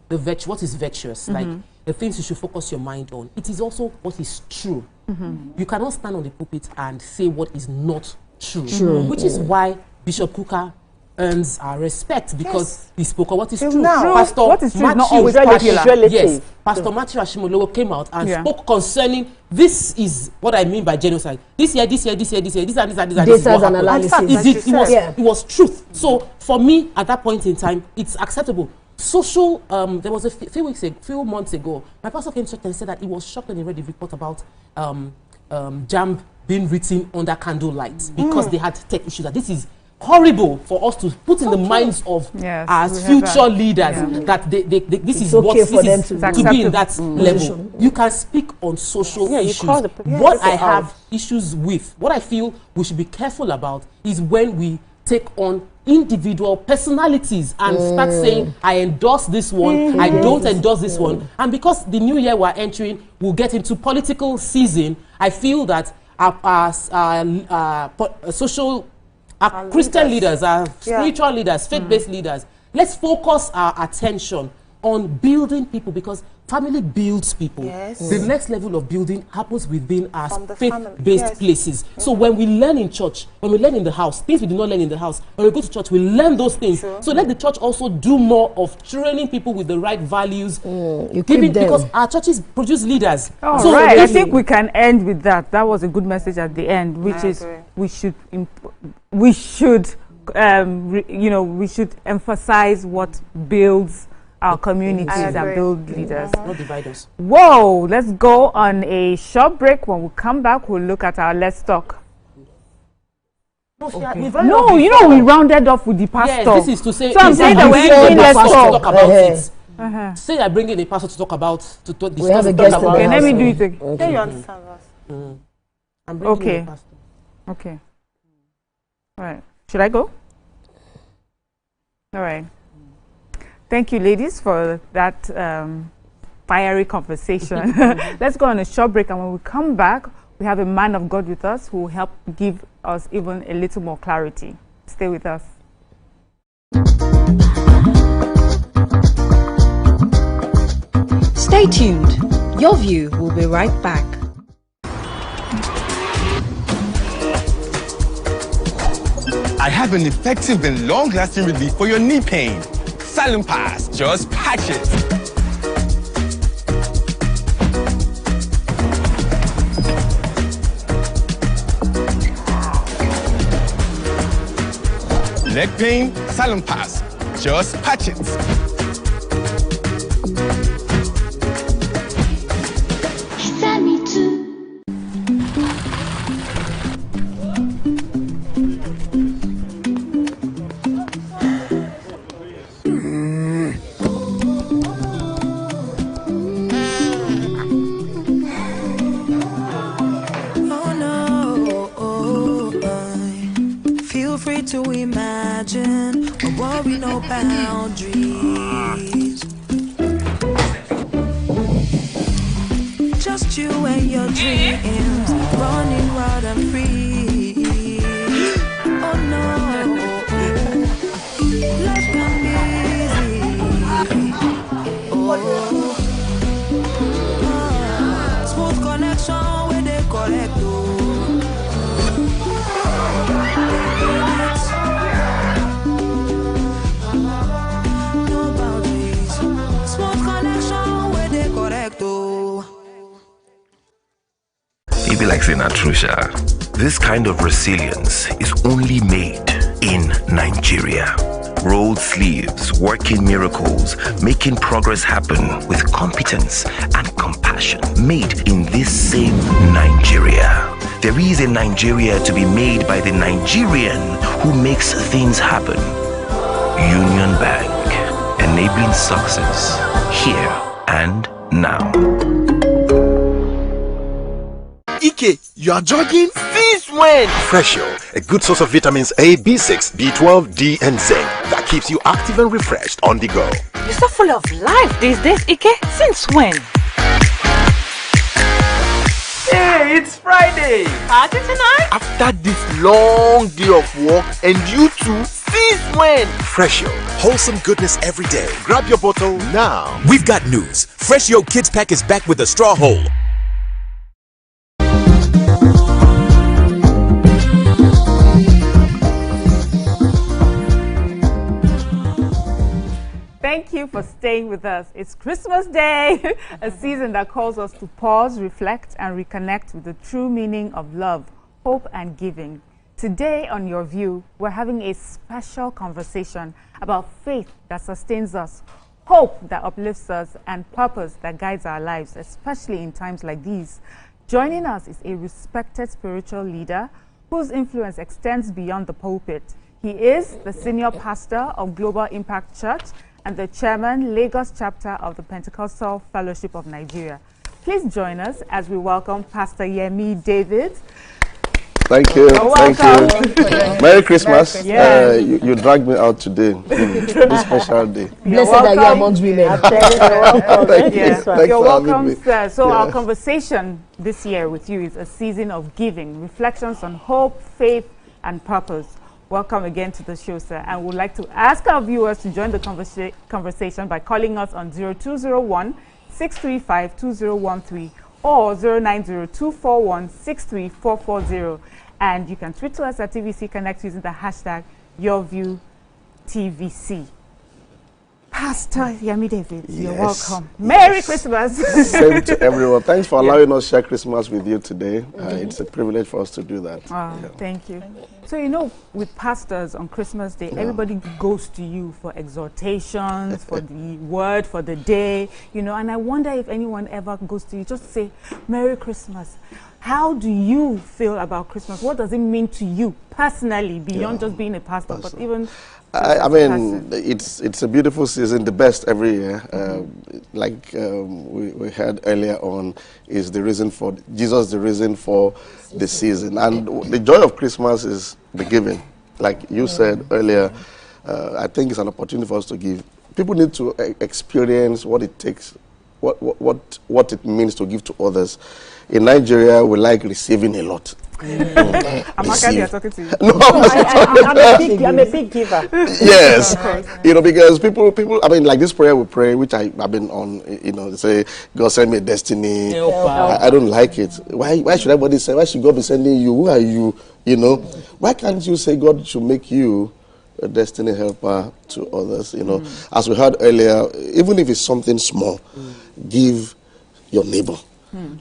Speaker 1: virtuous, like the things you should focus your mind on, it is also what is true. You cannot stand on the pulpit and say what is not true. Which is why Bishop Kuka earns our respect, because he spoke of what is true. Pastor
Speaker 2: what is true is not always
Speaker 1: popular. Yes, Pastor Matthew Ashimolowo came out and spoke concerning this is what I mean by genocide. This year, this and this and this is what happened. It was truth. So for me, at that point in time, it's acceptable. Social, there was a few months ago, my pastor came to church and said that he was shocked when he read the report about JAMB being written under candlelight because they had tech issues. That this is horrible for us to put in the minds of our future leaders that this is what this is to be in that level. You can speak on social issues. What I have issues with, what I feel we should be careful about, is when we take on individual personalities and start saying, I endorse this one, I don't endorse this one. And because the new year we're entering, we'll get into political season, I feel that our Christian leaders, our spiritual leaders, faith-based leaders, let's focus our attention on building people, because family builds people. The next level of building happens within our faith-based places. So when we learn in church, when we learn in the house, things we do not learn in the house, when we go to church, we learn those things. So let the church also do more of training people with the right values, because our churches produce leaders.
Speaker 2: I think we can end with that. That was a good message at the end, which is we should emphasize what builds our communities and build leaders.
Speaker 1: Not divide us.
Speaker 2: Whoa, let's go on a short break. When we come back, we'll look at our Let's Talk. No, you know, we rounded off with the pastor.
Speaker 1: Yes, this is to say,
Speaker 2: so I'm saying that we're doing Let's Talk
Speaker 1: about it. Say I bring in a pastor to talk about
Speaker 4: we have a guest.
Speaker 2: Okay, let me do it again.
Speaker 3: Okay. You understand us?
Speaker 1: I'm bringing in a pastor.
Speaker 2: Okay. All right. Should I go? All right. Thank you, ladies, for that fiery conversation. Let's go on a short break, and when we come back, we have a man of God with us who will help give us even a little more clarity. Stay with us.
Speaker 22: Stay tuned. Your View will be right back.
Speaker 14: I have an effective and long-lasting relief for your knee pain. StarTimes, just patch it. Leg pain, StarTimes, just patch it.
Speaker 9: To imagine a world with no boundaries. Just you and your dreams running wild and free. Oh no, life can be easy. Smooth connection with the correct.
Speaker 10: Like Senatrusha, this kind of resilience is only made in Nigeria. Rolled sleeves, working miracles, making progress happen with competence and compassion. Made in this same Nigeria. There is a Nigeria to be made by the Nigerian who makes things happen. Union Bank, enabling success here and now.
Speaker 8: Ike, you are jogging? Since when?
Speaker 21: Freshio, a good source of vitamins A, B6, B12, D, and zinc that keeps you active and refreshed on the go.
Speaker 11: You're so full of life these days, Ike. Since when?
Speaker 8: Hey, it's Friday!
Speaker 11: Party tonight?
Speaker 8: After this long day of work, and you too, since when?
Speaker 21: Freshio, wholesome goodness every day. Grab your bottle now.
Speaker 24: We've got news. Freshio Kids Pack is back with a straw hole.
Speaker 2: Thank you for staying with us. It's Christmas Day, a season that calls us to pause, reflect, and reconnect with the true meaning of love, hope, and giving. Today on Your View, we're having a special conversation about faith that sustains us, hope that uplifts us, and purpose that guides our lives, especially in times like these. Joining us is a respected spiritual leader whose influence extends beyond the pulpit. He is the senior pastor of Global Impact Church and the chairman, Lagos chapter of the Pentecostal Fellowship of Nigeria. Please join us as we welcome Pastor Yemi David.
Speaker 25: Thank you. Thank you. Merry Christmas.
Speaker 2: Yes.
Speaker 25: You dragged me out today. This special day.
Speaker 4: Blessed are you amongst women.
Speaker 25: Thank you. Thanks
Speaker 2: You're
Speaker 25: for having
Speaker 2: welcome,
Speaker 25: me.
Speaker 2: sir. So
Speaker 25: Yeah.
Speaker 2: our conversation this year with you is a season of giving, reflections on hope, faith, and purpose. Welcome again to the show, sir. And we'd like to ask our viewers to join the conversation by calling us on 0201-635-2013 or 090-241-63440. And you can tweet to us at TVC Connect using the hashtag YourViewTVC. Pastor Yemi David, you're welcome. Merry Christmas.
Speaker 25: Same to everyone. Thanks for allowing us to share Christmas with you today. It's a privilege for us to do that.
Speaker 2: Thank you. So, you know, with pastors on Christmas Day, everybody goes to you for exhortations, for the word, for the day, you know, and I wonder if anyone ever goes to you just to say, Merry Christmas. How do you feel about Christmas? What does it mean to you personally, beyond just being a pastor, but even...
Speaker 25: I mean, it's a beautiful season, the best every year. Like we heard earlier on, is the reason for Jesus, the reason for the season. And the joy of Christmas is the giving. Like you said earlier, I think it's an opportunity for us to give. People need to experience what it takes, what it means to give to others. In Nigeria, we like receiving a lot.
Speaker 2: I'm talking to you.
Speaker 25: No,
Speaker 13: I'm a big giver.
Speaker 25: Yes, you know, because people. I mean, like this prayer we pray, which I've been on. You know, they say, "God send me a destiny." I don't like it. Why should everybody say? Why should God be sending you? Who are you? You know, why can't you say God should make you a destiny helper to others? You know, as we heard earlier, even if it's something small, give your neighbor.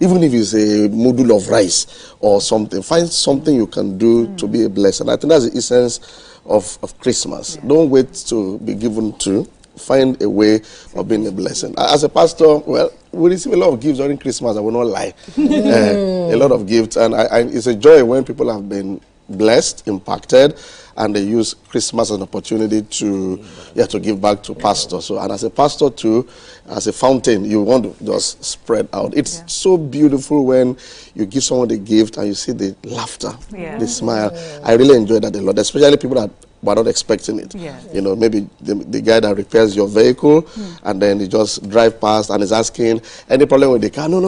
Speaker 25: Even if it's a module of rice or something, find something you can do to be a blessing. I think that's the essence of Christmas. Don't wait to be given to. Find a way of being a blessing. As a pastor, well, we receive a lot of gifts during Christmas, I will not lie. A lot of gifts. And it's a joy when people have been blessed, impacted, and they use Christmas as an opportunity to give back to pastors. So, and as a pastor too, as a fountain, you want to just spread out. It's so beautiful when you give someone the gift and you see the laughter, the smile. I really enjoy that a lot, especially people that were not expecting it. You know, maybe the guy that repairs your vehicle and then he just drive past and is asking, any problem with the car? No.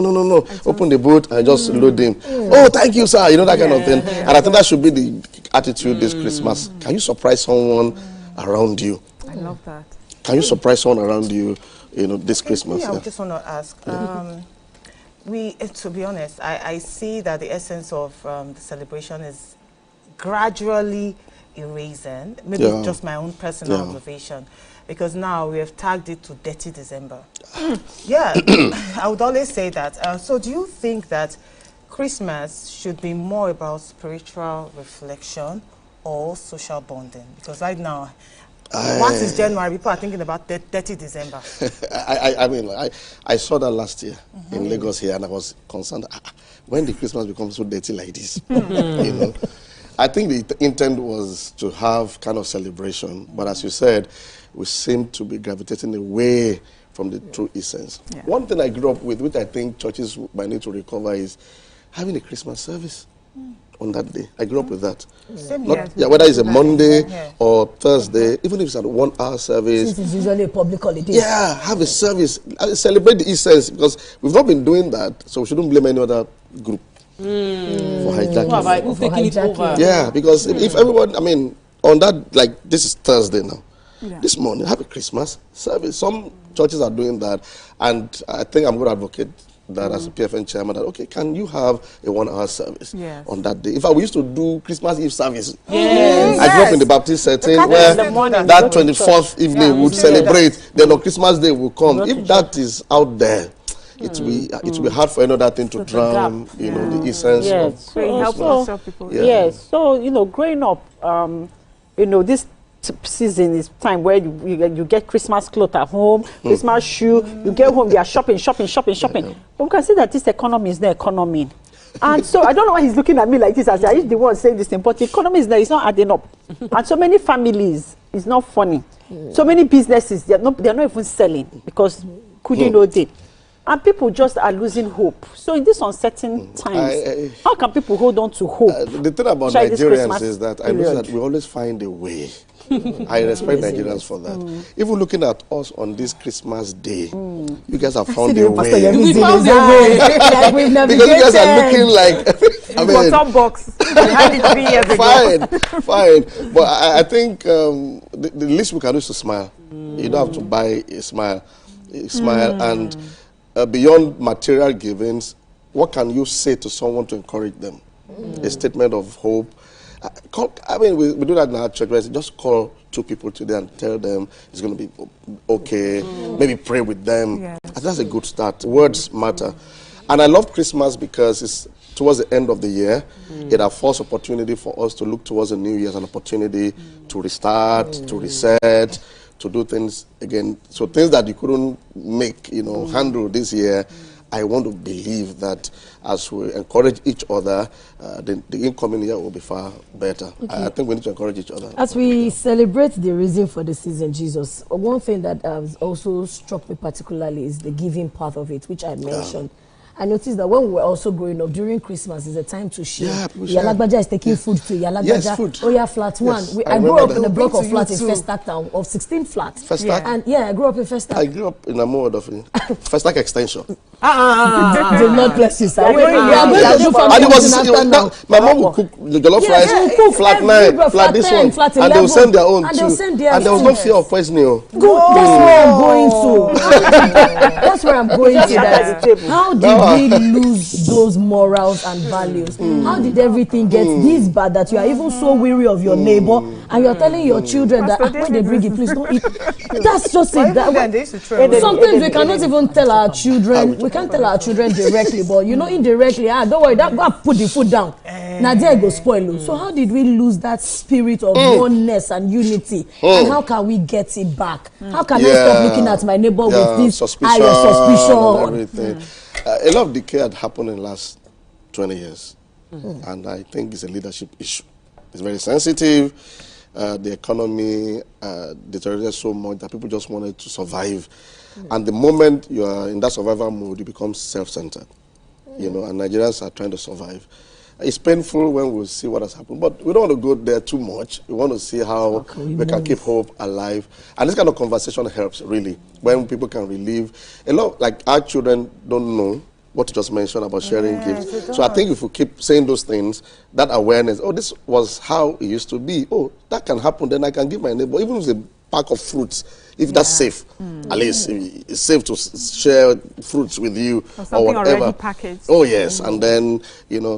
Speaker 25: Open the boot and just load him. Oh, thank you, sir. You know, that kind of thing. And I think that should be the attitude this Christmas. Can you surprise someone around you?
Speaker 2: I love that.
Speaker 25: Can you surprise someone around you, you know, this Christmas?
Speaker 3: I just want to ask, to be honest, I see that the essence of the celebration is gradually erasing, maybe just my own personal observation, because now we have tagged it to Dirty December. I would always say that. So do you think that Christmas should be more about spiritual reflection or social bonding? Because right now, once it's January, people are thinking about Dirty December.
Speaker 25: I mean, I saw that last year in Lagos here, and I was concerned, when did Christmas become so dirty like this? You know, I think the intent was to have kind of celebration, but as you said, we seem to be gravitating away from the true essence. One thing I grew up with, which I think churches might need to recover, is having a Christmas service on that day. I grew up with that. Whether it's a Monday or Thursday, even if it's a 1 hour service.
Speaker 4: Since it's usually a public holiday.
Speaker 25: Have a service. Celebrate the essence, because we've not been doing that, so we shouldn't blame any other group for hijacking.
Speaker 1: Who's taking it over?
Speaker 25: Yeah, because if everyone, I mean, on that, like, this is Thursday now. This morning, have a Christmas service. Some churches are doing that, and I think I'm going to advocate that as a PFN chairman, that, okay, can you have a 1 hour service on that day? In fact, we used to do Christmas Eve service. I grew up in the Baptist setting where that 24th evening we would celebrate, then on Christmas Day will come. If that is out there, it will be hard for another thing to drown, you know, the essence of Christmas.
Speaker 13: So, you know, growing up, you know, this season is time where you get Christmas clothes at home, Christmas shoe, you get home, you are shopping. But we can see that this economy is the economy. And so I don't know why he's looking at me like this, as I is the one saying this thing, but the economy is there, it's not adding up. And so many families, it's not funny. So many businesses, they're not even selling because couldn't know they. And people just are losing hope. So in these uncertain times, how can people hold on to hope?
Speaker 25: The thing about Nigerians is that I know that we always find a way. I respect Nigerians for that. Even looking at us on this Christmas day, you guys have found a way.
Speaker 4: We found a way. Like we've never
Speaker 25: because you guys are looking like
Speaker 2: I mean, top box. Had it 3 years ago.
Speaker 25: Fine. But I think the least we can do is to smile. You don't have to buy a smile. And beyond material givings, what can you say to someone to encourage them? A statement of hope. I mean, we do that in our church, where just call 2 people today and tell them it's going to be okay. Maybe pray with them.
Speaker 2: Yes.
Speaker 25: I think that's a good start. Words matter. And I love Christmas because it's towards the end of the year. It affords opportunity for us to look towards the new year as an opportunity to restart, to reset, to do things again. So things that you couldn't make, handle this year, I want to believe that as we encourage each other, the incoming year will be far better. I think we need to encourage each other.
Speaker 4: As we celebrate the reason for the season, Jesus, one thing that also struck me particularly is the giving part of it, which I mentioned. I noticed that when we were also growing up, during Christmas is a time to share. Yalagbaja is taking food to Yalagbaja.
Speaker 25: Yes, food.
Speaker 4: Oh yeah, flat one.
Speaker 25: Yes,
Speaker 4: I grew up in a block of flats in Festac town of 16 flats.
Speaker 25: Festac?
Speaker 4: And yeah, I grew up in Festac.
Speaker 25: I grew up in a mode of Festac extension.
Speaker 4: The Lord bless you, sir.
Speaker 25: My mom will cook the jollof rice, flat 9, flat this one, and they will send their own too. And there was no fear of poisoning.
Speaker 4: Good. That's where I'm going to. That's where I'm going to. That. How did we lose those morals and values? How did everything get this bad that you are even so weary of your neighbor and you are telling your children that when they bring it, please don't eat? That's just it. Sometimes we cannot even tell our children. We can't tell our children directly, but indirectly. Don't worry. Go and put the food down. Now there go spoil. So how did we lose that spirit of oneness and unity? And how can we get it back? How can I stop looking at my neighbor with this eye of suspicion?
Speaker 25: Everything. A lot of decay had happened in the last 20 years. And I think it's a leadership issue. It's very sensitive. The economy deteriorated so much that people just wanted to survive. And the moment you are in that survival mode, you become self-centered. And Nigerians are trying to survive. It's painful when we see what has happened, but we don't want to go there too much. We want to see how we can keep hope alive. And this kind of conversation helps, really, when people can relieve. A lot, like our children don't know what you just mentioned about sharing gifts. So I think if we keep saying those things, that awareness, this was how it used to be. That can happen, then I can give my neighbor, even if it's a pack of fruits, if that's safe. At least it's safe to share fruits with you or whatever.
Speaker 2: Already packaged.
Speaker 25: Oh yes, and then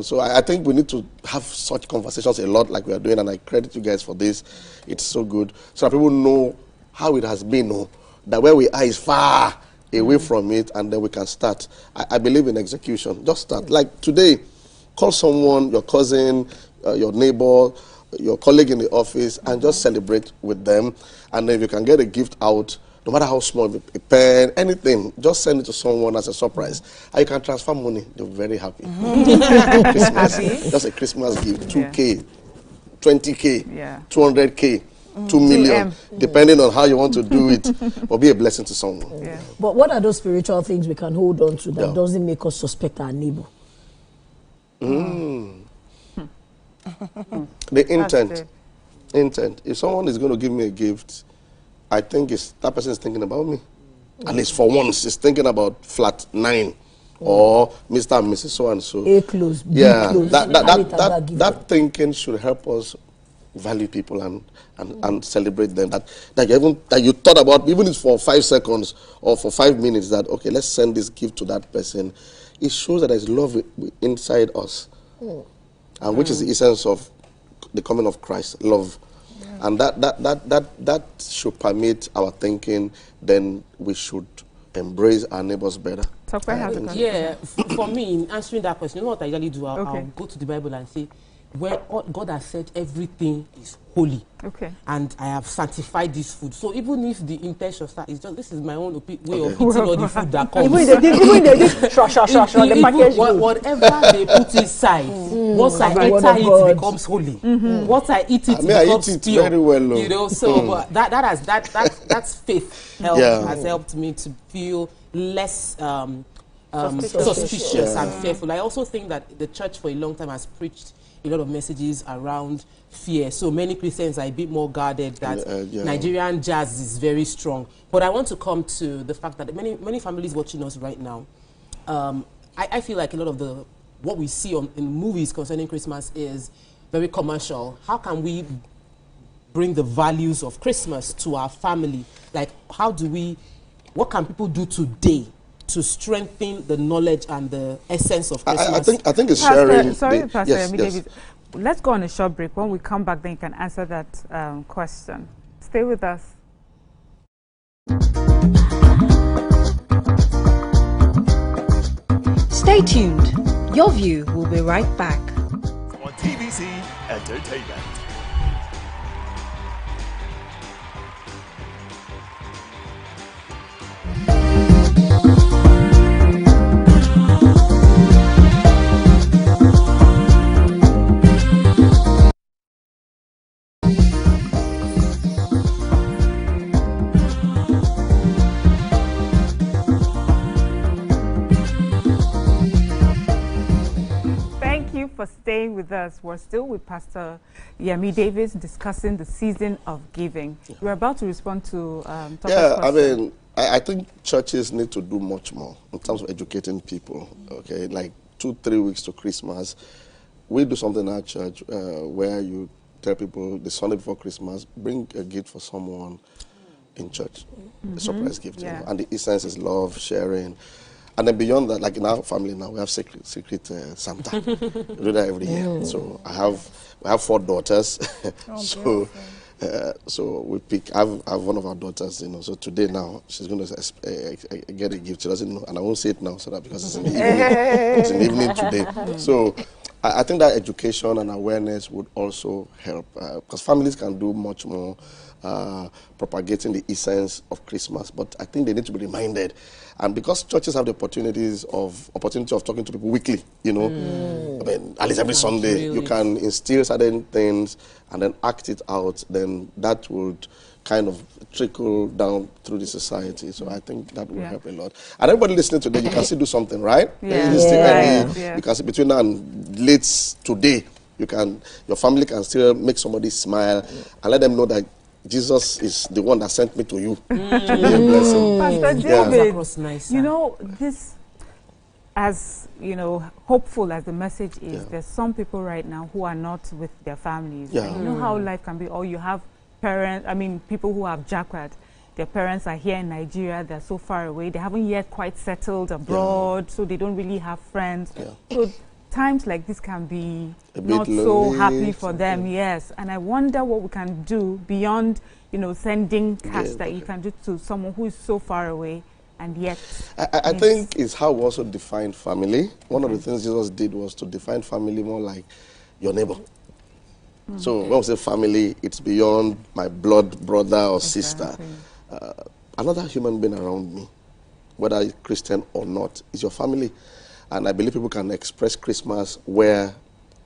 Speaker 25: so I think we need to have such conversations a lot, like we are doing, and I credit you guys for this. It's so good, so that people know how it has been. That where we are is far away from it, and then we can start. I believe in execution. Just start. Like today, call someone, your cousin, your neighbor, your colleague in the office, and just celebrate with them. And then if you can get a gift out, no matter how small, a pen, anything, just send it to someone as a surprise. And you can transfer money. They're very happy. Christmas, just a Christmas gift, 2K, 20K, 200K. 2 million, depending on how you want to do it, will be a blessing to someone.
Speaker 4: But what are those spiritual things we can hold on to that doesn't make us suspect our neighbor?
Speaker 25: The intent. If someone is going to give me a gift, I think that person is thinking about me. At least for once, is thinking about flat 9 or Mr. and Mrs. So and so.
Speaker 4: A close, B close.
Speaker 25: That thinking should help us value people and celebrate them. That you thought about, even if for 5 seconds or for 5 minutes, that okay, let's send this gift to that person. It shows that there's love inside us, and which is the essence of the coming of Christ, love. And that should permeate our thinking. Then we should embrace our neighbors better.
Speaker 1: For me, in answering that question, you know what I usually do? I'll go to the Bible and say, where God has said everything is holy, and I have sanctified this food. So even if the intention is just, this is my own way of eating all the food that comes. Whatever they put inside, once I enter it, becomes holy. Once I eat it, it becomes pure.
Speaker 25: Very well,
Speaker 1: so that's faith has helped me to feel less suspicious and fearful. I also think that the church for a long time has preached a lot of messages around fear. So many Christians are a bit more guarded that Nigerian jazz is very strong. But I want to come to the fact that many families watching us right now, I feel like a lot of what we see in movies concerning Christmas is very commercial. How can we bring the values of Christmas to our family? Like, what can people do today to strengthen the knowledge and the essence of Christmas?
Speaker 25: I think it's sharing.
Speaker 2: Sorry, Pastor David. Let's go on a short break. When we come back, then you can answer that question. Stay with us.
Speaker 22: Stay tuned. Your View will be right back.
Speaker 8: On TVC Entertainment.
Speaker 2: For staying with us. We're still with Pastor Yemi Davis discussing the season of giving. We're about to respond to
Speaker 25: I think churches need to do much more in terms of educating people. Okay, like 2-3 weeks to Christmas, we do something in our church where you tell people the Sunday before Christmas, bring a gift for someone in church, a surprise gift, you know? And the essence is love, sharing. And then beyond that, like in our family now, we have secret Santa. We do that every year. So we have 4 daughters. So we pick. I have one of our daughters, you know. So today now she's going to get a gift. She doesn't know, and I won't say it now, so that because it's in the evening. It's in the evening today. So I think that education and awareness would also help, because families can do much more propagating the essence of Christmas. But I think they need to be reminded. And because churches have the opportunity of talking to people weekly, you know, I mean, at least every Sunday, you can instill certain things and then act it out, then that would kind of trickle down through the society. So I think that will help a lot. And everybody listening today, you can still do something, right? You can see between now and late today, your family can still make somebody smile and let them know that Jesus is the one that sent me to you. To be a blessing.
Speaker 2: Pastor David, you know, this, as you know, hopeful as the message is, there's some people right now who are not with their families. And you know how life can be. Or you have parents, I mean, people who have jacquard. Their parents are here in Nigeria, they're so far away. They haven't yet quite settled abroad, so they don't really have friends. So times like this can be not so happy for them, yes. And I wonder what we can do beyond, you know, sending cash that you can do to someone who is so far away and yet.
Speaker 25: I think it's how we also define family. One of the things Jesus did was to define family more like your neighbor. So when we say family, it's beyond my blood brother or sister. Another human being around me, whether Christian or not, is your family. And I believe people can express Christmas where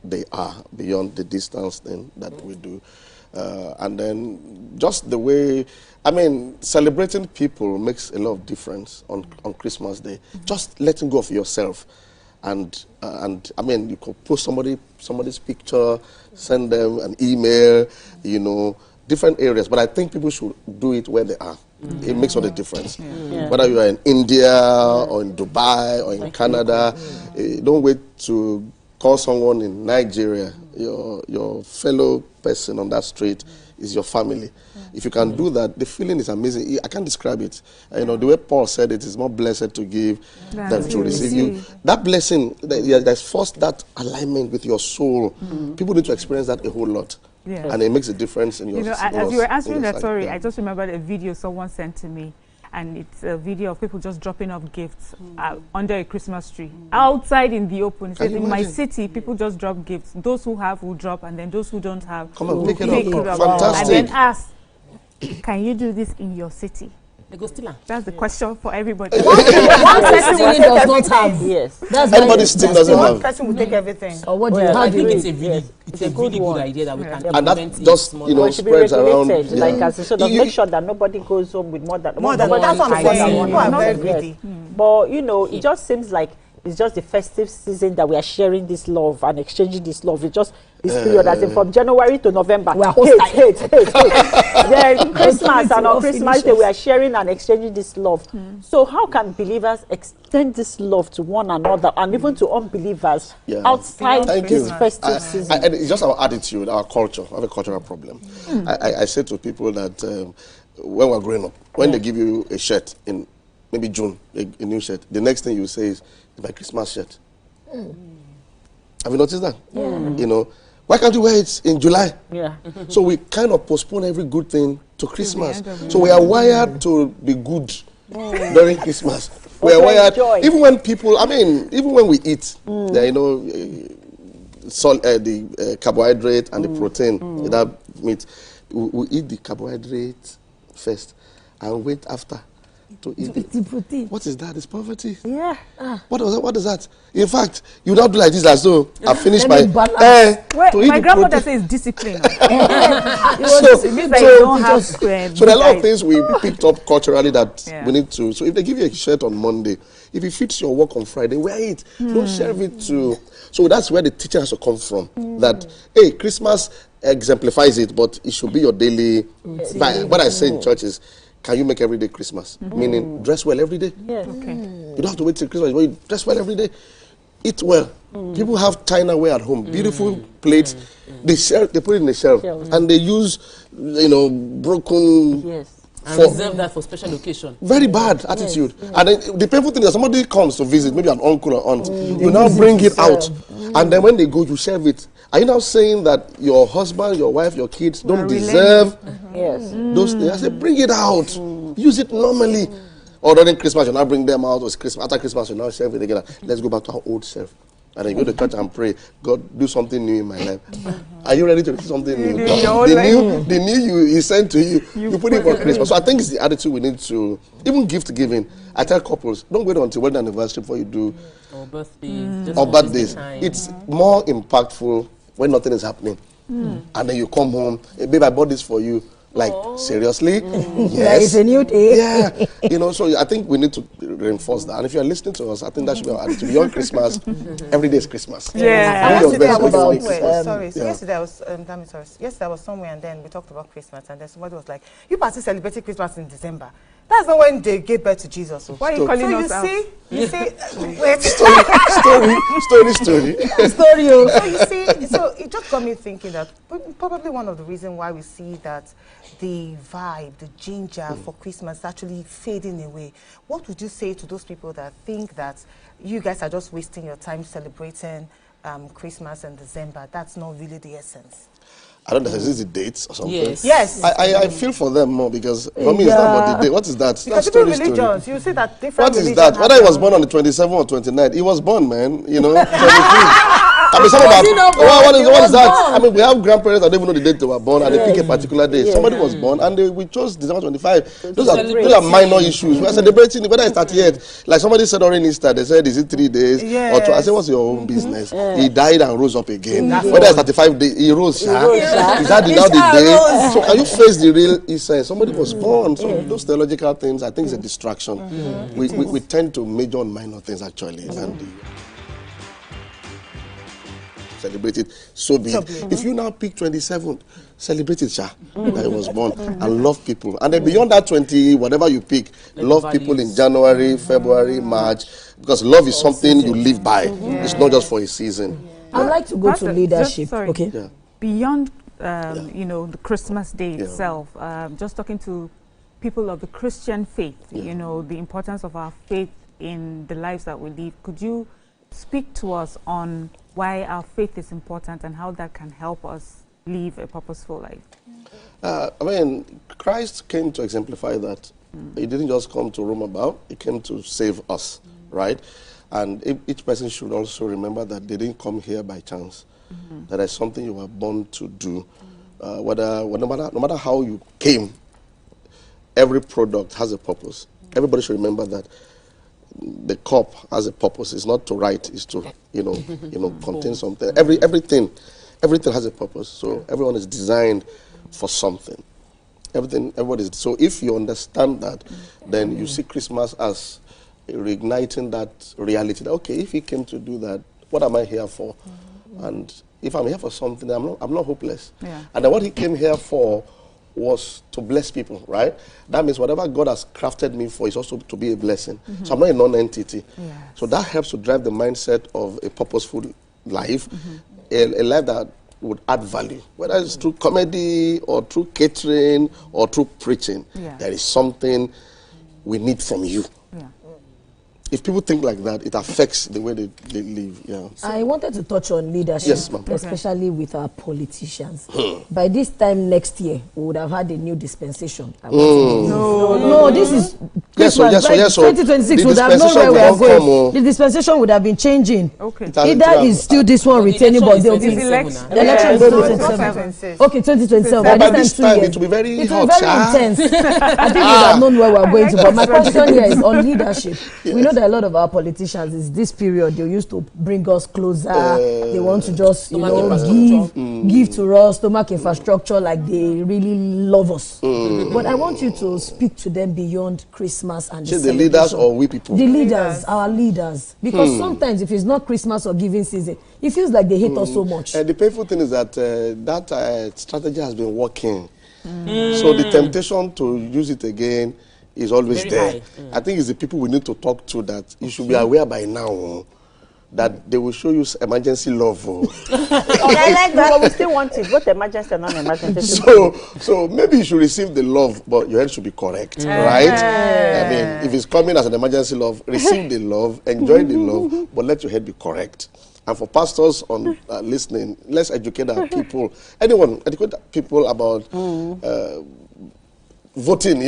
Speaker 25: they are, beyond the distance thing that we do. And then just the way, I mean, celebrating people makes a lot of difference on Christmas Day. Just letting go of yourself. And I mean, you could post somebody's picture, send them an email, you know, different areas. But I think people should do it where they are. It makes all the difference. Whether you are in India or in Dubai or in Canada, don't wait to call someone in Nigeria. Your fellow person on that street is your family. If you can do that, the feeling is amazing. I can't describe it. You know, the way Paul said it is more blessed to give than to receive. You, that blessing, there's first that alignment with your soul. People need to experience that a whole lot. And it makes a difference in your life.
Speaker 2: As you were answering that story, I just remembered a video someone sent to me. And it's a video of people just dropping off gifts under a Christmas tree, outside in the open. It says, in my city, people just drop gifts. Those who have will drop, and then those who don't have will pick it up.
Speaker 25: Fantastic.
Speaker 2: And then ask, can you do this in your city? That's the question for everybody.
Speaker 4: One person does not have.
Speaker 25: Yes. Anybody's team doesn't have.
Speaker 3: One person will take everything.
Speaker 4: Or what do you
Speaker 1: I think it's a really good idea that we can
Speaker 25: and that just, you know, spreads around.
Speaker 13: Like as so that make sure that nobody goes home with more than one.
Speaker 3: That's what I'm saying. People are very greedy.
Speaker 13: But you know, it just seems like it's just the festive season that we are sharing this love and exchanging this love. It's just this period, as in from January to November. Hate. Then Christmas and on Christmas Day we are sharing and exchanging this love. So how can believers extend this love to one another and even to unbelievers outside this festive season?
Speaker 25: It's just our attitude, our culture. We have a cultural problem. I say to people that when we're growing up, when they give you a shirt in maybe June, a new shirt, the next thing you say is, my Christmas shirt. Have you noticed that? You know, why can't you wear it in July?
Speaker 13: Yeah.
Speaker 25: So we kind of postpone every good thing to Christmas. So we are wired to be good during Christmas. We are wired, even when people, even when we eat, the carbohydrate and the protein in that meat, we eat the carbohydrate first and wait after to eat the
Speaker 4: protein.
Speaker 25: What is that? It's poverty.
Speaker 4: Yeah.
Speaker 25: What is that? In fact, you don't do like this as though I finished my
Speaker 2: my grandmother says discipline. So
Speaker 25: there are a lot of things we picked up culturally that we need to. So if they give you a shirt on Monday, if it fits your work on Friday, wear it. Don't serve it to. So that's where the teacher has to come from. That hey, Christmas exemplifies it, but it should be your daily. What I say in church is, can you make every day Christmas? Meaning dress well every day.
Speaker 2: Yes. Okay.
Speaker 25: You don't have to wait till Christmas, but you dress well every day. Eat well. People have Chinaware at home, beautiful plates. They put it in the shelf, and they use, broken.
Speaker 1: Yes. And reserve that for special occasion.
Speaker 25: Very bad attitude. Yes. And then the painful thing is somebody comes to visit, maybe an uncle or aunt. You now bring it out, and then when they go, you serve it. Are you now saying that your husband, your wife, your kids don't deserve those things? I say, bring it out. Use it normally. Or during Christmas, you now bring them out. Or after Christmas, you now serve it again. Let's go back to our old self. And then go to church and pray, God, do something new in my life. Are you ready to do something new? The new He sent to you, you put it for Christmas. So I think it's the attitude we need to, even gift giving. I tell couples, don't wait until wedding anniversary before you do.
Speaker 1: Or birthdays.
Speaker 25: Or birthdays. It's more impactful when nothing is happening. And then you come home, hey, babe, I bought this for you. Like, seriously? Yes.
Speaker 4: It's a new day.
Speaker 25: Yeah. So I think we need to reinforce that. And if you're listening to us, I think that should be our attitude. Beyond Christmas, every day is Christmas.
Speaker 3: Yeah. Yesterday I was somewhere. Yesterday I was somewhere, and then we talked about Christmas, and then somebody was like, you party celebrating Christmas in December. That's not when they gave birth to Jesus. So.
Speaker 2: Why are you calling us out?
Speaker 3: You see, wait.
Speaker 25: Story.
Speaker 3: So you see, so it just got me thinking that probably one of the reasons why we see that the vibe, the ginger for Christmas is actually fading away. What would you say to those people that think that you guys are just wasting your time celebrating Christmas and December? That's not really the essence.
Speaker 25: I don't know, is this the dates or something?
Speaker 3: Yes.
Speaker 25: I feel for them more because for me it's not about the date. What is that?
Speaker 3: Because different religions, you see that different
Speaker 25: religions. What is that? Whether he was born on the 27th or 29th, he was born, man, 23. What is that? We have grandparents that don't even know the date they were born and they pick a particular day. Somebody was born and we chose December 25. Those are minor issues. We are celebrating, whether it's 38. Like somebody said during Easter, they said, is it 3 days? Or 2? I said, what's your own business? He died and rose up again. Whether it's 35 days, he rose. Is that now the day? So can you face the real essence? Somebody was born. So those theological things, I think it's a distraction. We tend to major on minor things actually. And celebrate it so big. If you now pick 27th, celebrate it, that he was born, and love people. And then beyond that 20, whatever you pick, love people in January, February, March, because love is something you live by. It's not just for a season.
Speaker 4: I'd like to go to leadership.
Speaker 2: Beyond, the Christmas day itself, just talking to people of the Christian faith, the importance of our faith in the lives that we live. Could you speak to us on why our faith is important and how that can help us live a purposeful life?
Speaker 25: Christ came to exemplify that. He didn't just come to roam about, he came to save us, right? And each person should also remember that they didn't come here by chance. That is something you were born to do. No matter how you came, every product has a purpose. Everybody should remember that. The cup has a purpose. It's not to write. It's to, contain something. Everything has a purpose. So everyone is designed for something. Everybody is. So if you understand that, then you see Christmas as reigniting that reality. That, okay, if he came to do that, what am I here for? And if I'm here for something, I'm not hopeless. And then what he came here for was to bless people, right? That means whatever God has crafted me for is also to be a blessing. So I'm not a non-entity. So that helps to drive the mindset of a purposeful life, a life that would add value, whether it's through comedy or through catering or through preaching. There is something we need from you. if people think like that, it affects the way they live. Yeah.
Speaker 4: So I wanted to touch on leadership,
Speaker 25: yes, ma'am.
Speaker 4: Especially with our politicians. By this time next year, we would have had a new dispensation. No, this is Christmas. 2026 would have known where we are going. The dispensation would have been changing. Okay. Either is still this one retaining, but there will be the election going to 2027. Okay, 2027. By this time,
Speaker 25: it will be very hot.
Speaker 4: It will be very intense. I think we would have known where we are going to. But my question here is on leadership. We know that a lot of our politicians is this period they used to bring us closer. They want to just give to us stomach infrastructure like they really love us. But I want you to speak to them beyond Christmas and
Speaker 25: the leaders or we people.
Speaker 4: The leaders, our leaders, because sometimes if it's not Christmas or giving season, it feels like they hate us so much.
Speaker 25: And the painful thing is that that strategy has been working. So the temptation to use it again is always there. I think it's the people we need to talk to that you should be aware by now that they will show you emergency love.
Speaker 13: But we still want it, both emergency and non-emergency.
Speaker 25: So maybe you should receive the love, but your head should be correct, right? I mean, if it's coming as an emergency love, receive the love, enjoy the love, but let your head be correct. And for pastors on listening, let's educate our people. Educate people about voting,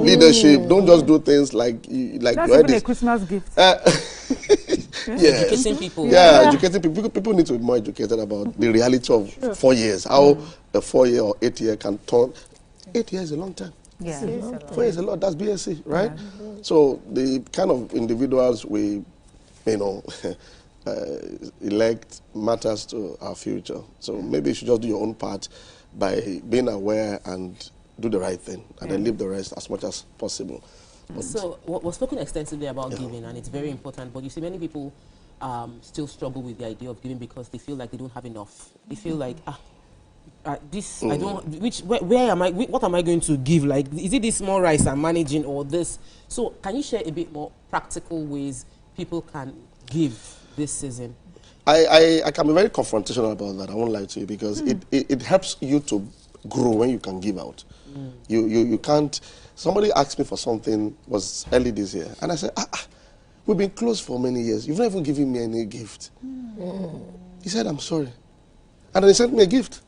Speaker 25: leadership. Don't just do things like
Speaker 2: that's even a Christmas gift.
Speaker 25: Educating people. Yeah, educating people. People need to be more educated about the reality of 4 years. How a 4-year or 8-year can turn. 8 years is a long time.
Speaker 2: Yeah.
Speaker 25: 4 years is a lot. That's BSc, right? Yeah. So the kind of individuals we, elect matters to our future. So maybe you should just do your own part by being aware and do the right thing, and then leave the rest as much as possible.
Speaker 1: But so we're spoken extensively about giving, and it's very important. But you see, many people still struggle with the idea of giving because they feel like they don't have enough. They feel like this I don't. Where am I? What am I going to give? Like, is it this small rice I'm managing or this? So can you share a bit more practical ways people can give this season?
Speaker 25: I can be very confrontational about that. I won't lie to you because it helps you to grow when you can give out. You can't. Somebody asked me for something, was early this year, and I said, we've been close for many years. You've not even given me any gift. He said, I'm sorry. And then he sent me a gift.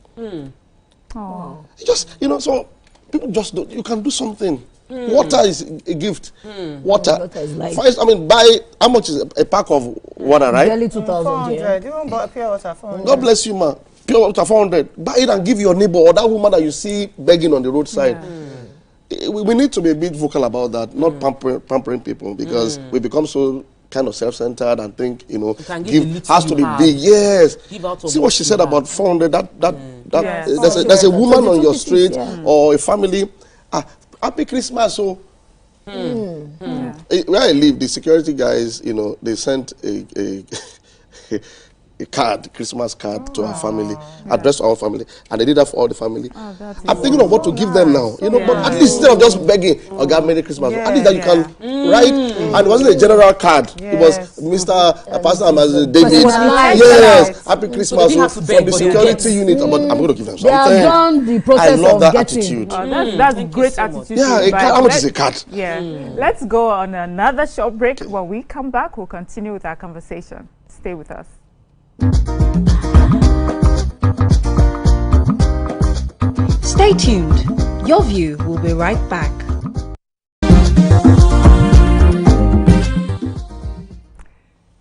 Speaker 2: Oh.
Speaker 25: Just, so people just don't. You can do something. Water is a gift. Water is life. First, buy, how much is a pack of water, right?
Speaker 4: Barely 2,000.
Speaker 3: 400. You won't buy pure water 400.
Speaker 25: God bless you, man. Pure water 400. Buy it and give your neighbor or that woman that you see begging on the roadside. We need to be a bit vocal about that, not pampering people, because we become so kind of self-centered and think, give has to be big. Yes. See what she said about 400. There's a woman on your street or a family. Happy Christmas. So where I live, the security guys, they sent a card, Christmas card to our family, addressed to our family, and they did that for all the family. I'm thinking of what to give them now, but at least instead of just begging, "Oh God, Merry Christmas," at least that you can write. And it wasn't a general card; it was Mr. Pastor and David. Yes, Happy Christmas from the security unit. But I'm going to give them something.
Speaker 4: They have done the process
Speaker 25: I love
Speaker 4: of
Speaker 25: that
Speaker 4: getting.
Speaker 25: attitude.
Speaker 2: That's a great attitude.
Speaker 25: Yeah, a card. How much is a card?
Speaker 2: Yeah. Let's go on another short break. When we come back, we'll continue with our conversation. Stay with us.
Speaker 22: Stay tuned. Your View will be right back.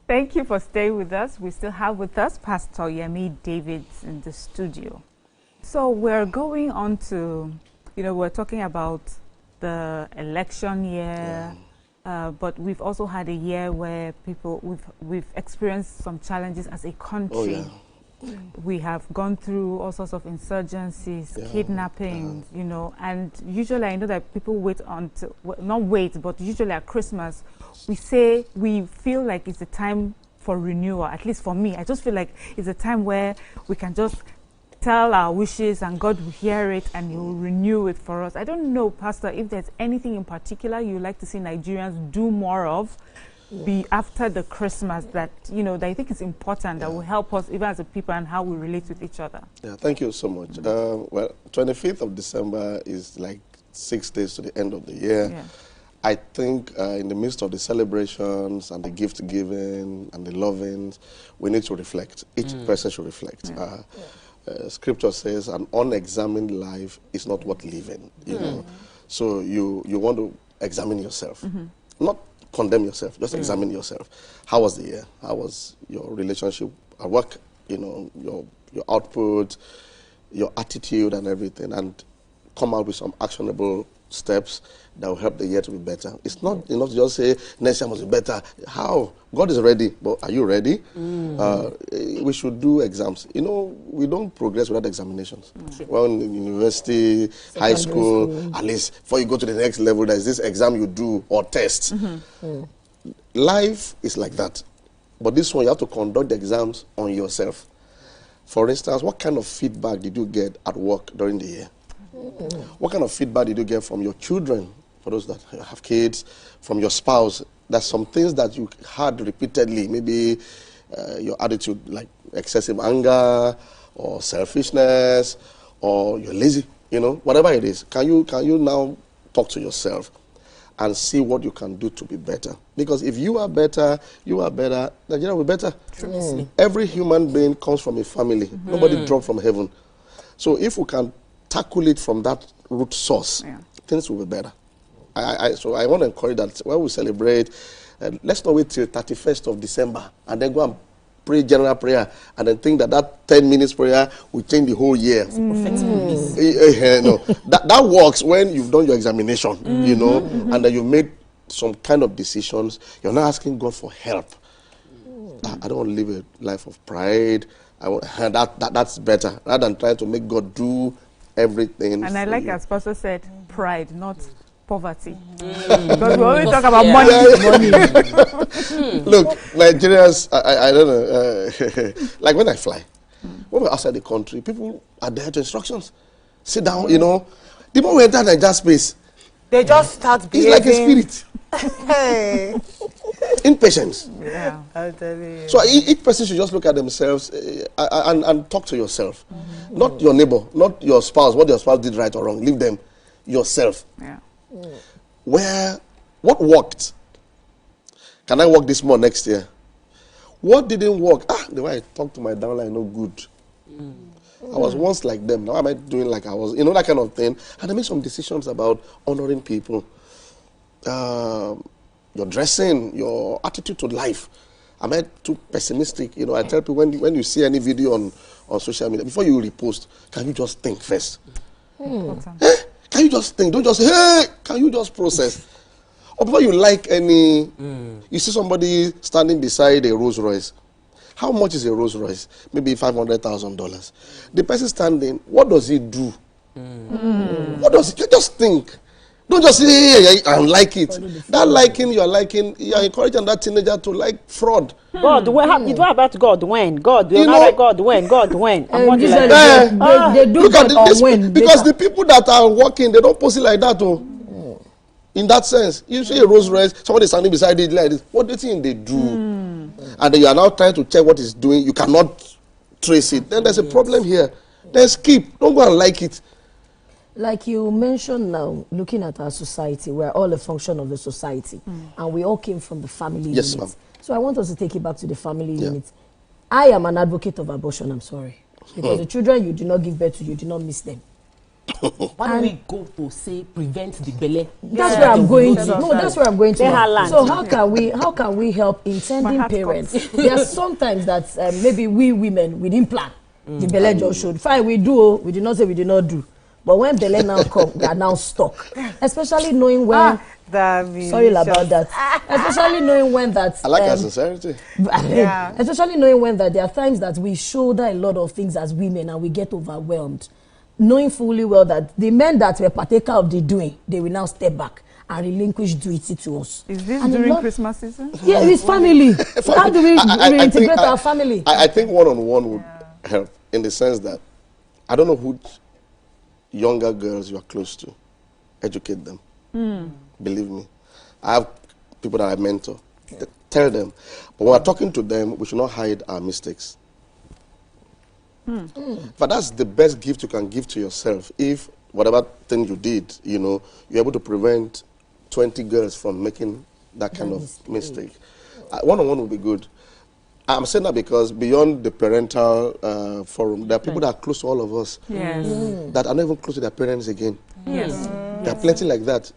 Speaker 2: Thank you for staying with us. We still have with us Pastor Yemi David in the studio. So we're going on to, we're talking about the election year. But we've also had a year where we've experienced some challenges as a country. We have gone through all sorts of insurgencies, kidnappings, and usually I know that people wait until, not wait, but usually at Christmas, we feel like it's a time for renewal. At least for me, I just feel like it's a time where we can just tell our wishes and God will hear it and He will renew it for us. I don't know, Pastor, if there's anything in particular you'd like to see Nigerians do more of be after the Christmas that, that I think is important, that will help us even as a people and how we relate with each other.
Speaker 25: Yeah, thank you so much. Well, 25th of December is like 6 days to the end of the year. I think in the midst of the celebrations and the gift giving and the loving, we need to reflect. Each person should reflect. Scripture says an unexamined life is not worth living. You know, so you want to examine yourself, not condemn yourself. Just examine yourself. How was the year? How was your relationship at work? You know, your output, your attitude, and everything, and come out with some actionable steps that will help the year to be better. It's not enough to just say next year must be better. How? God is ready, but are you ready? We should do exams. You know, we don't progress without examinations. Well, in university, high school, at least before you go to the next level, there's this exam you do or test. Life is like that. But this one, you have to conduct the exams on yourself. For instance, what kind of feedback did you get at work during the year? What kind of feedback did you get from your children, for those that have kids, from your spouse? There's some things that you heard repeatedly, maybe your attitude like excessive anger or selfishness or you're lazy, you know, whatever it is. Can you now talk to yourself and see what you can do to be better? Because if you are better, Nigeria will be better. Every human being comes from a family. Nobody dropped from heaven. So if we can tackle it from that root source, things will be better. So I want to encourage that when we celebrate, let's not wait till 31st of December and then go and pray general prayer and then think that 10 minutes prayer will change the whole year. No, that works when you've done your examination, you know, and then you've made some kind of decisions. You're not asking God for help. I don't want to live a life of pride. That's better rather than trying to make God do everything. And
Speaker 2: I like, as Pastor said, pride, not poverty. Because we always talk about money.
Speaker 25: Look, Nigerians, I don't know, like when I fly, when we're outside the country, people adhere to instructions. Sit down, you know. The moment we enter Nigeria space,
Speaker 3: they just start behaving.
Speaker 25: It's like a spirit.
Speaker 3: Hey.
Speaker 25: Impatience.
Speaker 3: Yeah, I'll tell you.
Speaker 25: So each person should just look at themselves and talk to yourself. Not your neighbor, not your spouse, what your spouse did right or wrong. Leave them. Yourself. What worked? Can I work this more next year? What didn't work? The way I talk to my downline, no good. I was once like them. Now am I doing like I was? You know, that kind of thing. And I made some decisions about honoring people. Your dressing, your attitude to life. Am I too pessimistic? You know, I tell people when you see any video on social media, before you repost, can you just think first? Can you just think? Don't just say, hey, can you just process? Or before you like any, you see somebody standing beside a Rolls Royce. How much is a Rolls Royce? Maybe $500,000. The person standing, what does he do? What does he just think? Don't just say, hey, I like it. That liking, you are encouraging that teenager to like fraud.
Speaker 13: God, it's not about God when. God, you're not like God when. God when.
Speaker 4: They do
Speaker 25: look
Speaker 4: God
Speaker 25: at this,
Speaker 4: when.
Speaker 25: because the people that are working, they don't post it like that. Oh. In that sense, you see a Rolls Royce, somebody standing beside it like this. What do you think they do? And then you are now trying to check what it's doing. You cannot trace it. Then there's a problem here. Then skip. Don't go and like it.
Speaker 4: Like you mentioned now, looking at our society, we're all a function of the society. And we all came from the family
Speaker 25: Yes,
Speaker 4: unit.
Speaker 25: ma'am.
Speaker 4: So I want us to take it back to the family unit. I am an advocate of abortion, I'm sorry. Because the children you do not give birth to, you do not miss them.
Speaker 1: Why don't we go to say prevent the belly?
Speaker 4: That's where I'm going to. No, that's where I'm going to.
Speaker 1: Land.
Speaker 4: So how can we help intending parents? There are sometimes that maybe we women, we didn't plan. The belly just showed. Fine, we do. We did not say we did not do. But when Belen now come, they are now stuck. Especially knowing when. Sorry about that. Especially knowing when that.
Speaker 25: I like our sincerity.
Speaker 4: Especially knowing when that there are times that we shoulder a lot of things as women and we get overwhelmed, knowing fully well that the men that were partaker of the doing, they will now step back and relinquish duty to us.
Speaker 2: Is this during Christmas season?
Speaker 4: Yeah, it's family. How do we reintegrate our family?
Speaker 25: I think one-on-one would help in the sense that I don't know who younger girls you are close to. Educate them. Believe me. I have people that I mentor. Tell them. But when we're talking to them, we should not hide our mistakes. But that's the best gift you can give to yourself. If whatever thing you did, you know, you're able to prevent 20 girls from making that kind of mistake. One-on-one would be good. I'm saying that because beyond the parental forum, there are people that are close to all of us that are not even close to their parents again. There are plenty like that,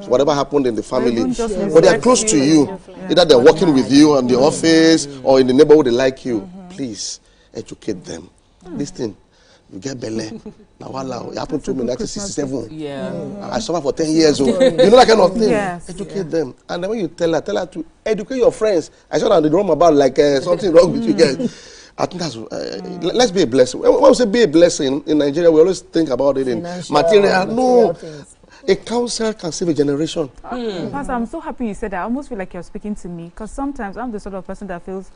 Speaker 25: whatever happened in the family, but they are close to you. Either they're working with you in the office or in the neighborhood, they like you. Please, educate them. Listen, you get belly. Now, it happened to me in 1967. I suffered for 10 years old. You know that kind of thing? Educate them. And then when you tell her to educate your friends. I saw that they roam about like something wrong with you guys. I think that's, let's be a blessing. When we say be a blessing in Nigeria, we always think about it in material. No. A counsel can save a generation.
Speaker 2: Pastor, I'm so happy you said that. I almost feel like you're speaking to me, because sometimes I'm the sort of person that feels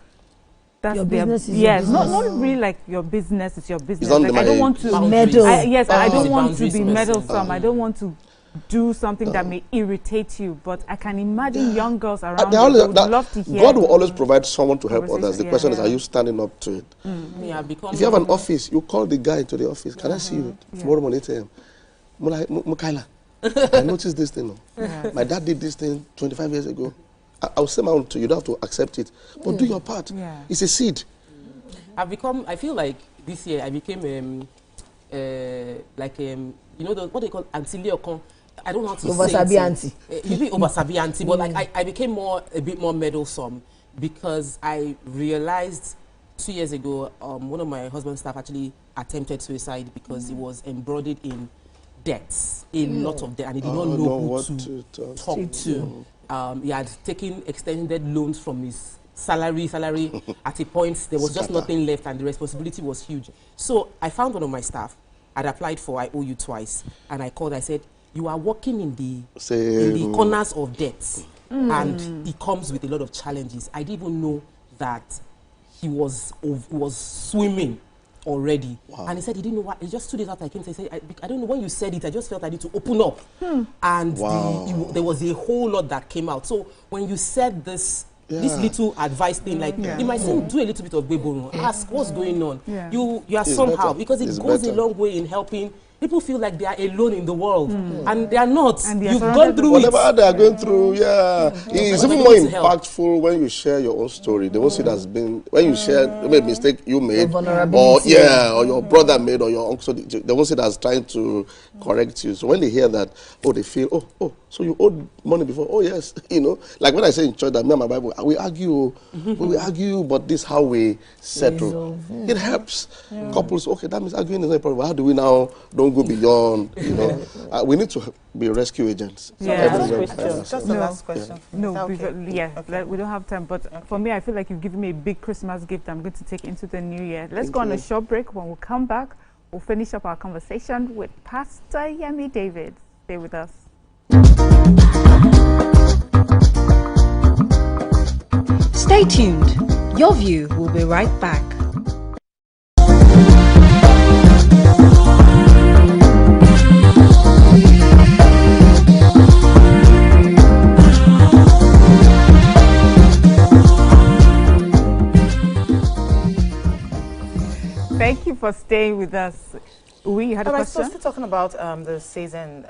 Speaker 2: that's
Speaker 4: your business is
Speaker 2: yes,
Speaker 4: your business.
Speaker 2: Not really like your business is your business.
Speaker 25: Like
Speaker 2: I don't want to
Speaker 4: meddle.
Speaker 2: I don't want to be meddlesome. I don't want to do something that may irritate you. But I can imagine young girls around you would love to hear.
Speaker 25: God will always provide someone to help others. The question is, are you standing up to it? If you have an office, you call the guy to the office. Can I see you tomorrow morning? 8 a.m. Mukaila, I noticed this thing. My dad did this thing 25 years ago. I'll say my own to you. You don't have to accept it, but do your part. It's a seed.
Speaker 1: I feel like this year I became you know what they call Auntie Leocon. I don't know how to
Speaker 4: say it. Auntie.
Speaker 1: Maybe Obasabi Auntie, but like I became a bit more meddlesome because I realized 2 years ago one of my husband's staff actually attempted suicide because he was embroidered in debts, a lot of debt, and he did not know who to talk to. He had taken extended loans from his salary. At a point, there was just nothing left, and the responsibility was huge. So I found one of my staff. I'd applied for I owe you twice, and I called. I said, "You are working in the corners of debts, and it comes with a lot of challenges." I didn't even know that he was swimming already. And he said he didn't know what. It's just 2 days after I came, he said, I don't know, when you said it, I just felt I need to open up. And there was a whole lot that came out. So when you said this little advice thing, like it might seem, do a little bit of gbebo, ask what's going on. You are somehow, because it goes a long way in helping. People feel like they are alone in the world, and they are not. You've gone through
Speaker 25: whatever they are going through. It's even more impactful when you share your own story. They won't see it as being, when you share a mistake you made, or your brother made, or your uncle. They won't see it as trying to correct you. So when they hear that, they feel, so you owed money before. Oh yes, like when I say in church that me and my Bible, we argue, but this is how we settle. It helps couples. Okay, that means arguing is not a problem. How do we now don't go beyond? We need to be rescue agents.
Speaker 3: Just the last question.
Speaker 2: We don't have time. But for me, I feel like you've given me a big Christmas gift I'm going to take into the new year. Let's go on a short break. When we come back, we'll finish up our conversation with Pastor Yemi David. Stay with us.
Speaker 22: Stay tuned. Your View will be right back.
Speaker 2: Thank you for staying with us. We had a question?
Speaker 3: Still talking about the season.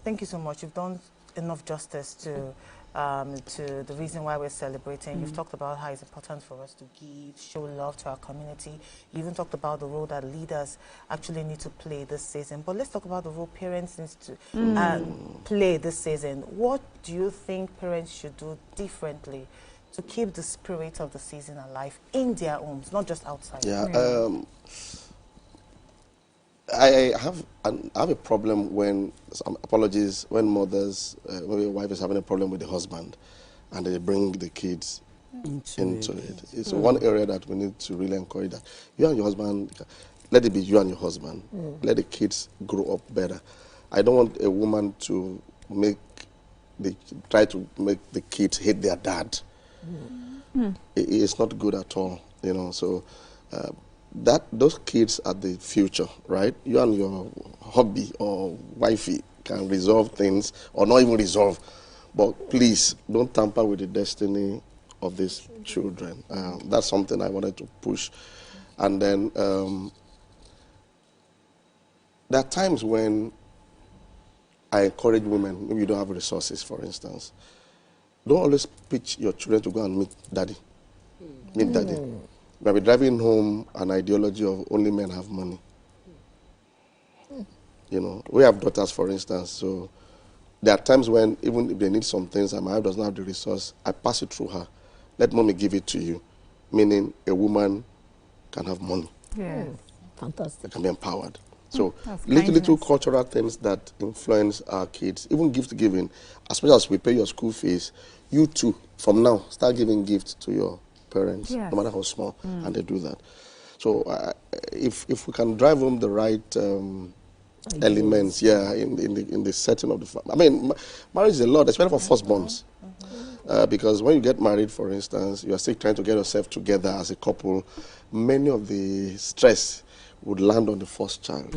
Speaker 3: Thank you so much. You've done enough justice to the reason why we're celebrating. You've talked about how it's important for us to give, show love to our community. You even talked about the role that leaders actually need to play this season. But let's talk about the role parents need to play this season. What do you think parents should do differently to keep the spirit of the season alive in their homes, not just outside?
Speaker 25: I have a problem when, apologies, when mothers, maybe a wife is having a problem with the husband and they bring the kids into it. It's one area that we need to really encourage that. You and your husband, let it be you and your husband. Let the kids grow up better. I don't want a woman to try to make the kids hate their dad. It's not good at all, so those kids are the future, right? You and your hubby or wifey can resolve things or not even resolve, but please don't tamper with the destiny of these children. That's something I wanted to push. And then there are times when I encourage women, maybe you don't have resources, for instance. Don't always pitch your children to go and meet daddy. Meet daddy. You might be driving home an ideology of only men have money. You know, we have daughters, for instance, so there are times when even if they need some things and my wife does not have the resource, I pass it through her. Let mommy give it to you. Meaning a woman can have money.
Speaker 4: Yeah. Fantastic.
Speaker 25: They can be empowered. So little cultural things that influence our kids, even gift giving, as much as we pay your school fees, you too, from now, start giving gifts to your parents, no matter how small, and they do that. So if we can drive home the right elements, in the setting of the family. I mean, marriage is a lot, especially for firstborns. Because when you get married, for instance, you are still trying to get yourself together as a couple, many of the stress would land on the first child.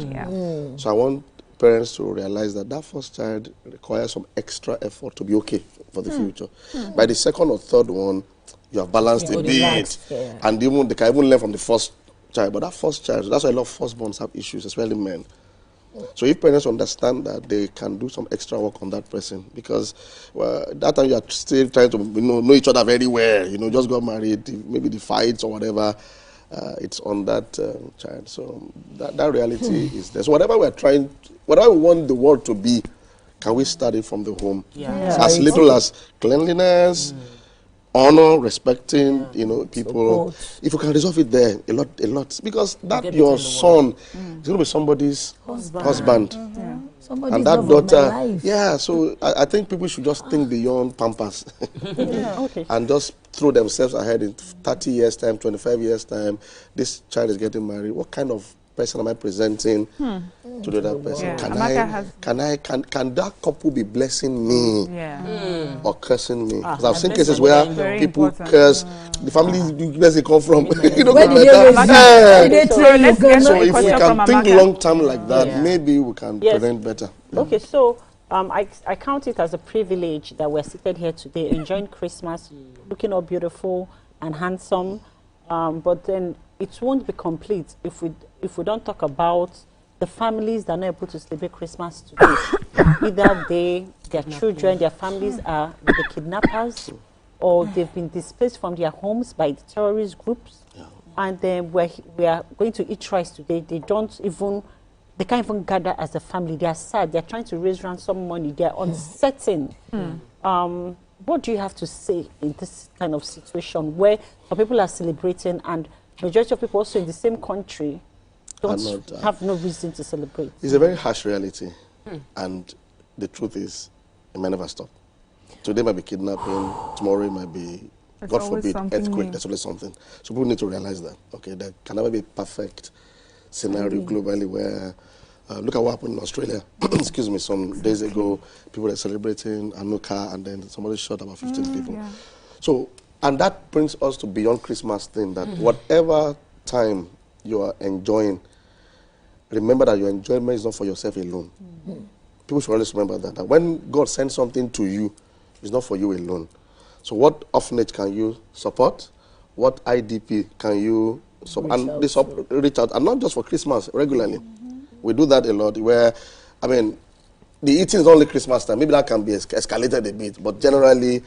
Speaker 25: So I want parents to realize that that first child requires some extra effort to be okay for the future. By the second or third one, you have balanced a bit. And even they can even learn from the first child. But that first child, that's why a lot of firstborns have issues, especially men. So if parents understand that, they can do some extra work on that person, because that time you are still trying to know each other very well. Just got married, maybe the fights or whatever, it's on that child. So that reality is there. So whatever we want the world to be, can we start it from the home? As little as cleanliness, honor, respecting, people. Support. If you can resolve it there, a lot. Because that your son is going to be somebody's husband. And that daughter, so I think people should just think beyond Pampers. And just throw themselves ahead in 30 years' time, 25 years' time. This child is getting married. What kind of person am I presenting to the other person? Can that couple be blessing me or cursing me? Because I've seen cases where people curse. The family, where they come from? So if we can think long term like that, maybe we can prevent better.
Speaker 13: Okay, so I count it as a privilege that we're seated here today, enjoying Christmas, looking all beautiful and handsome, but then it won't be complete if we don't talk about the families that are not able to celebrate Christmas today. Either their children, their families are with the kidnappers, or they've been displaced from their homes by the terrorist groups, and then we are going to eat rice today. They can't even gather as a family. They are sad. They are trying to raise ransom money. They are uncertain. What do you have to say in this kind of situation where some people are celebrating and majority of people also in the same country don't have no reason to celebrate?
Speaker 25: It's a very harsh reality. And the truth is, it may never stop. Today might be kidnapping, tomorrow it might be, God forbid, earthquake. There's always something. So people need to realize that, there can never be a perfect scenario globally where, look at what happened in Australia, excuse me, some days ago, people were celebrating Hanukkah and then somebody shot about 15 people. So, and that brings us to beyond Christmas thing, that whatever time you are enjoying, remember that your enjoyment is not for yourself alone. People should always remember that when God sends something to you, it's not for you alone. So what orphanage can you support? What IDP can you reach out? And not just for Christmas, regularly. We do that a lot where, the eating is only Christmas time. Maybe that can be escalated a bit, but generally,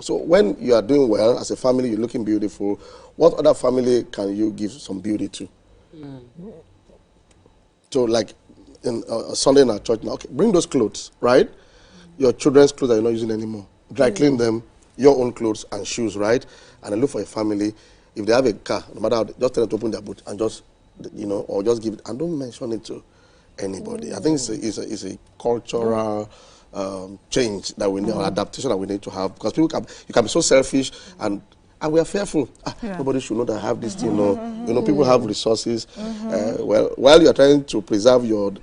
Speaker 25: so when you are doing well as a family, you're looking beautiful, what other family can you give some beauty to? So like in Sunday in our church now, bring those clothes, right? Your children's clothes that you're not using anymore. Dry clean them, your own clothes and shoes, right? And then look for a family. If they have a car, no matter how, just tell them to open their boot and just, or just give it, and don't mention it to anybody. I think it's a cultural change that we need, or adaptation that we need to have, because you can be so selfish and we are fearful. Nobody should know that I have this thing. People have resources. Well, while you are trying to preserve your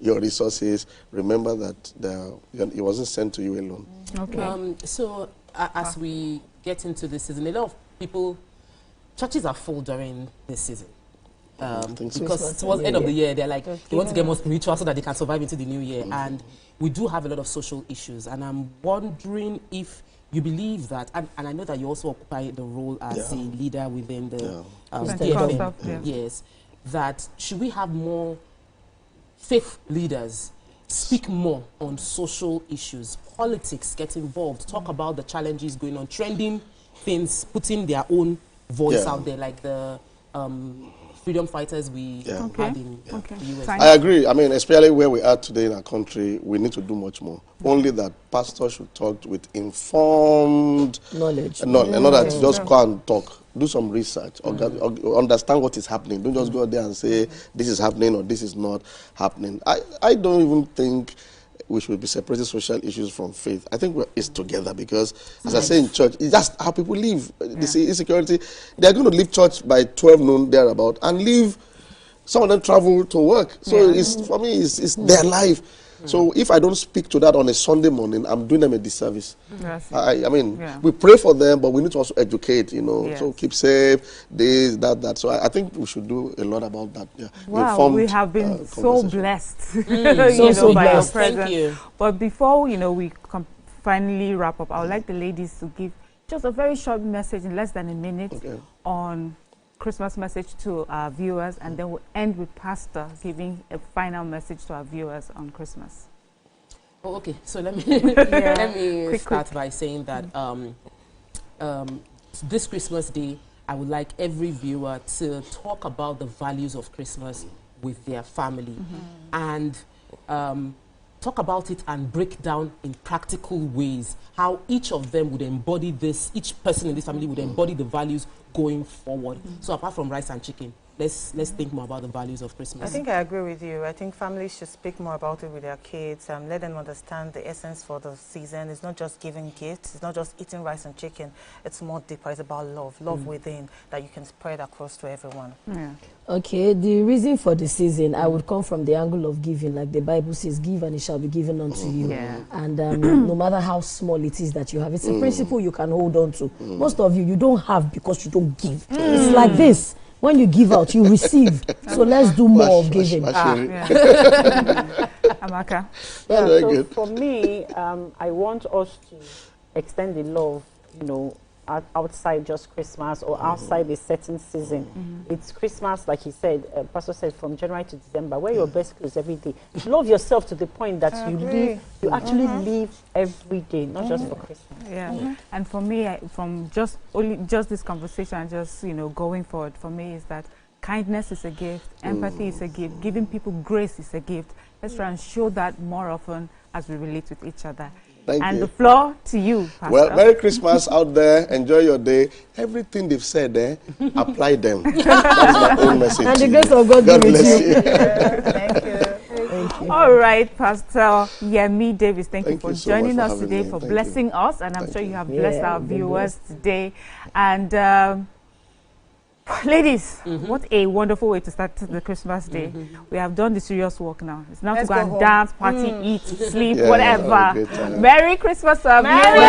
Speaker 25: resources, remember that it wasn't sent to you alone.
Speaker 1: So as we get into this season, a lot of people, churches are full during this season. Because towards the end of the year, they're like, they want to get more spiritual so that they can survive into the new year. And we do have a lot of social issues. And I'm wondering if you believe that, and I know that you also occupy the role as a leader within the TFN. Yes, that should we have more faith leaders speak more on social issues, politics, get involved, talk about the challenges going on, trending things, putting their own voice out there, like the freedom fighters we had in the US.
Speaker 25: I agree. I mean, especially where we are today in our country, we need to do much more. Only that pastors should talk with informed knowledge. Not that just go and talk. Do some research, or understand what is happening. Don't just go out there and say this is happening or this is not happening. I don't even think we should be separating social issues from faith. I think it's together because, as I say in church, it's just how people live. They say insecurity. They are going to leave church by 12 noon, thereabout, and leave. Some of them travel to work. So it's, for me, it's their life. So if I don't speak to that on a Sunday morning, I'm doing them a disservice. I mean, we pray for them, but we need to also educate, you know, so keep safe, this, that. So I think we should do a lot lot about that.
Speaker 2: Wow, we have been so blessed,
Speaker 4: so blessed.
Speaker 2: By your presence.
Speaker 1: Thank you.
Speaker 2: But before, we finally wrap up, I would like the ladies to give just a very short message in less than a minute on Christmas message to our viewers, and then we'll end with Pastor giving a final message to our viewers on Christmas.
Speaker 1: Oh, okay, so let me start by saying that this Christmas Day, I would like every viewer to talk about the values of Christmas with their family and talk about it and break down in practical ways how each of them would embody this, each person in this family would embody the values going forward. So apart from rice and chicken, let's think more about the values of Christmas.
Speaker 3: I think I agree with you. I think families should speak more about it with their kids and let them understand the essence for the season. It's not just giving gifts. It's not just eating rice and chicken. It's more deeper. It's about love within that you can spread across to everyone.
Speaker 4: Okay, the reason for the season, I would come from the angle of giving, like the Bible says, give and it shall be given unto you. And no matter how small it is that you have, it's a principle you can hold on to. Most of you don't have because you don't give. It's like this. When you give out, you receive. So let's do more of giving.
Speaker 2: Amaka.
Speaker 13: So for me, I want us to extend the love, outside just Christmas or outside a certain season. It's Christmas, like he said, Pastor said, from January to December, wear your best clothes every day. Love yourself to the point that you actually live every day, not just for Christmas.
Speaker 2: And for me, from just this conversation and just going forward, for me is that kindness is a gift, empathy is a gift, giving people grace is a gift. Let's try and show that more often as we relate with each other.
Speaker 25: Thank you.
Speaker 2: The floor to you, Pastor.
Speaker 25: Well, Merry Christmas out there. Enjoy your day. Everything they've said there, apply them. That's my own message.
Speaker 4: And the grace of God be with you.
Speaker 3: Thank you.
Speaker 2: All right, Pastor Yemi Davis, thank you for joining us today, for blessing us. And I'm sure you have blessed our viewers today. And ladies, what a wonderful way to start the Christmas day. We have done the serious work now. It's now to go and dance, party, eat, sleep, whatever. Merry Christmas,
Speaker 4: Merry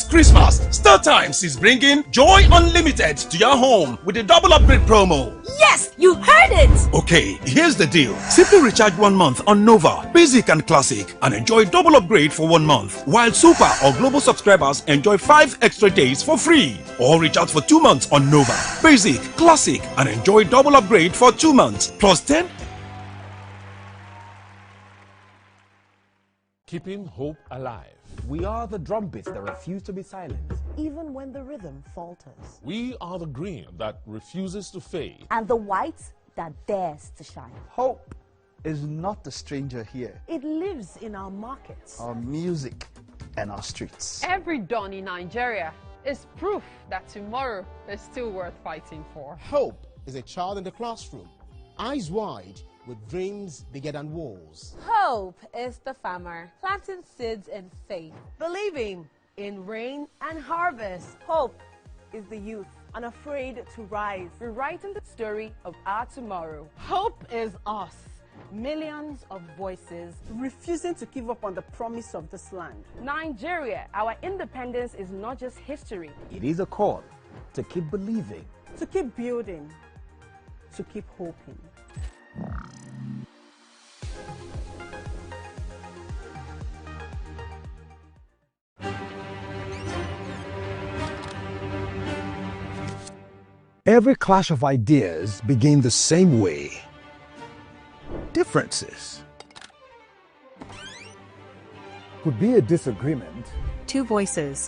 Speaker 4: Christmas!
Speaker 8: StarTimes is bringing Joy Unlimited to your home with a double upgrade promo.
Speaker 12: Yes, you heard it!
Speaker 8: Okay, here's the deal. Simply recharge 1 month on Nova, Basic and Classic and enjoy double upgrade for 1 month, while Super or Global subscribers enjoy 5 extra days for free. Or recharge for 2 months on Nova, Basic, Classic and enjoy double upgrade for 2 months plus 10 keeping hope alive.
Speaker 12: We are the drumbeats that refuse to be silenced.
Speaker 15: Even when the rhythm falters.
Speaker 8: We are the green that refuses to fade.
Speaker 15: And the white that dares to shine.
Speaker 6: Hope is not a stranger here.
Speaker 15: It lives in our markets,
Speaker 6: our music, and our streets.
Speaker 16: Every dawn in Nigeria is proof that tomorrow is still worth fighting for.
Speaker 17: Hope is a child in the classroom, eyes wide, with dreams bigger than walls.
Speaker 18: Hope is the farmer planting seeds in faith, believing in rain and harvest.
Speaker 26: Hope is the youth unafraid to rise,
Speaker 18: rewriting the story of our tomorrow.
Speaker 26: Hope is us, millions of voices refusing to give up on the promise of this land.
Speaker 18: Nigeria, our independence is not just history.
Speaker 12: It is a call to keep believing,
Speaker 26: to keep building, to keep hoping.
Speaker 21: Every clash of ideas begin the same way. Differences could be a disagreement.
Speaker 22: Two voices,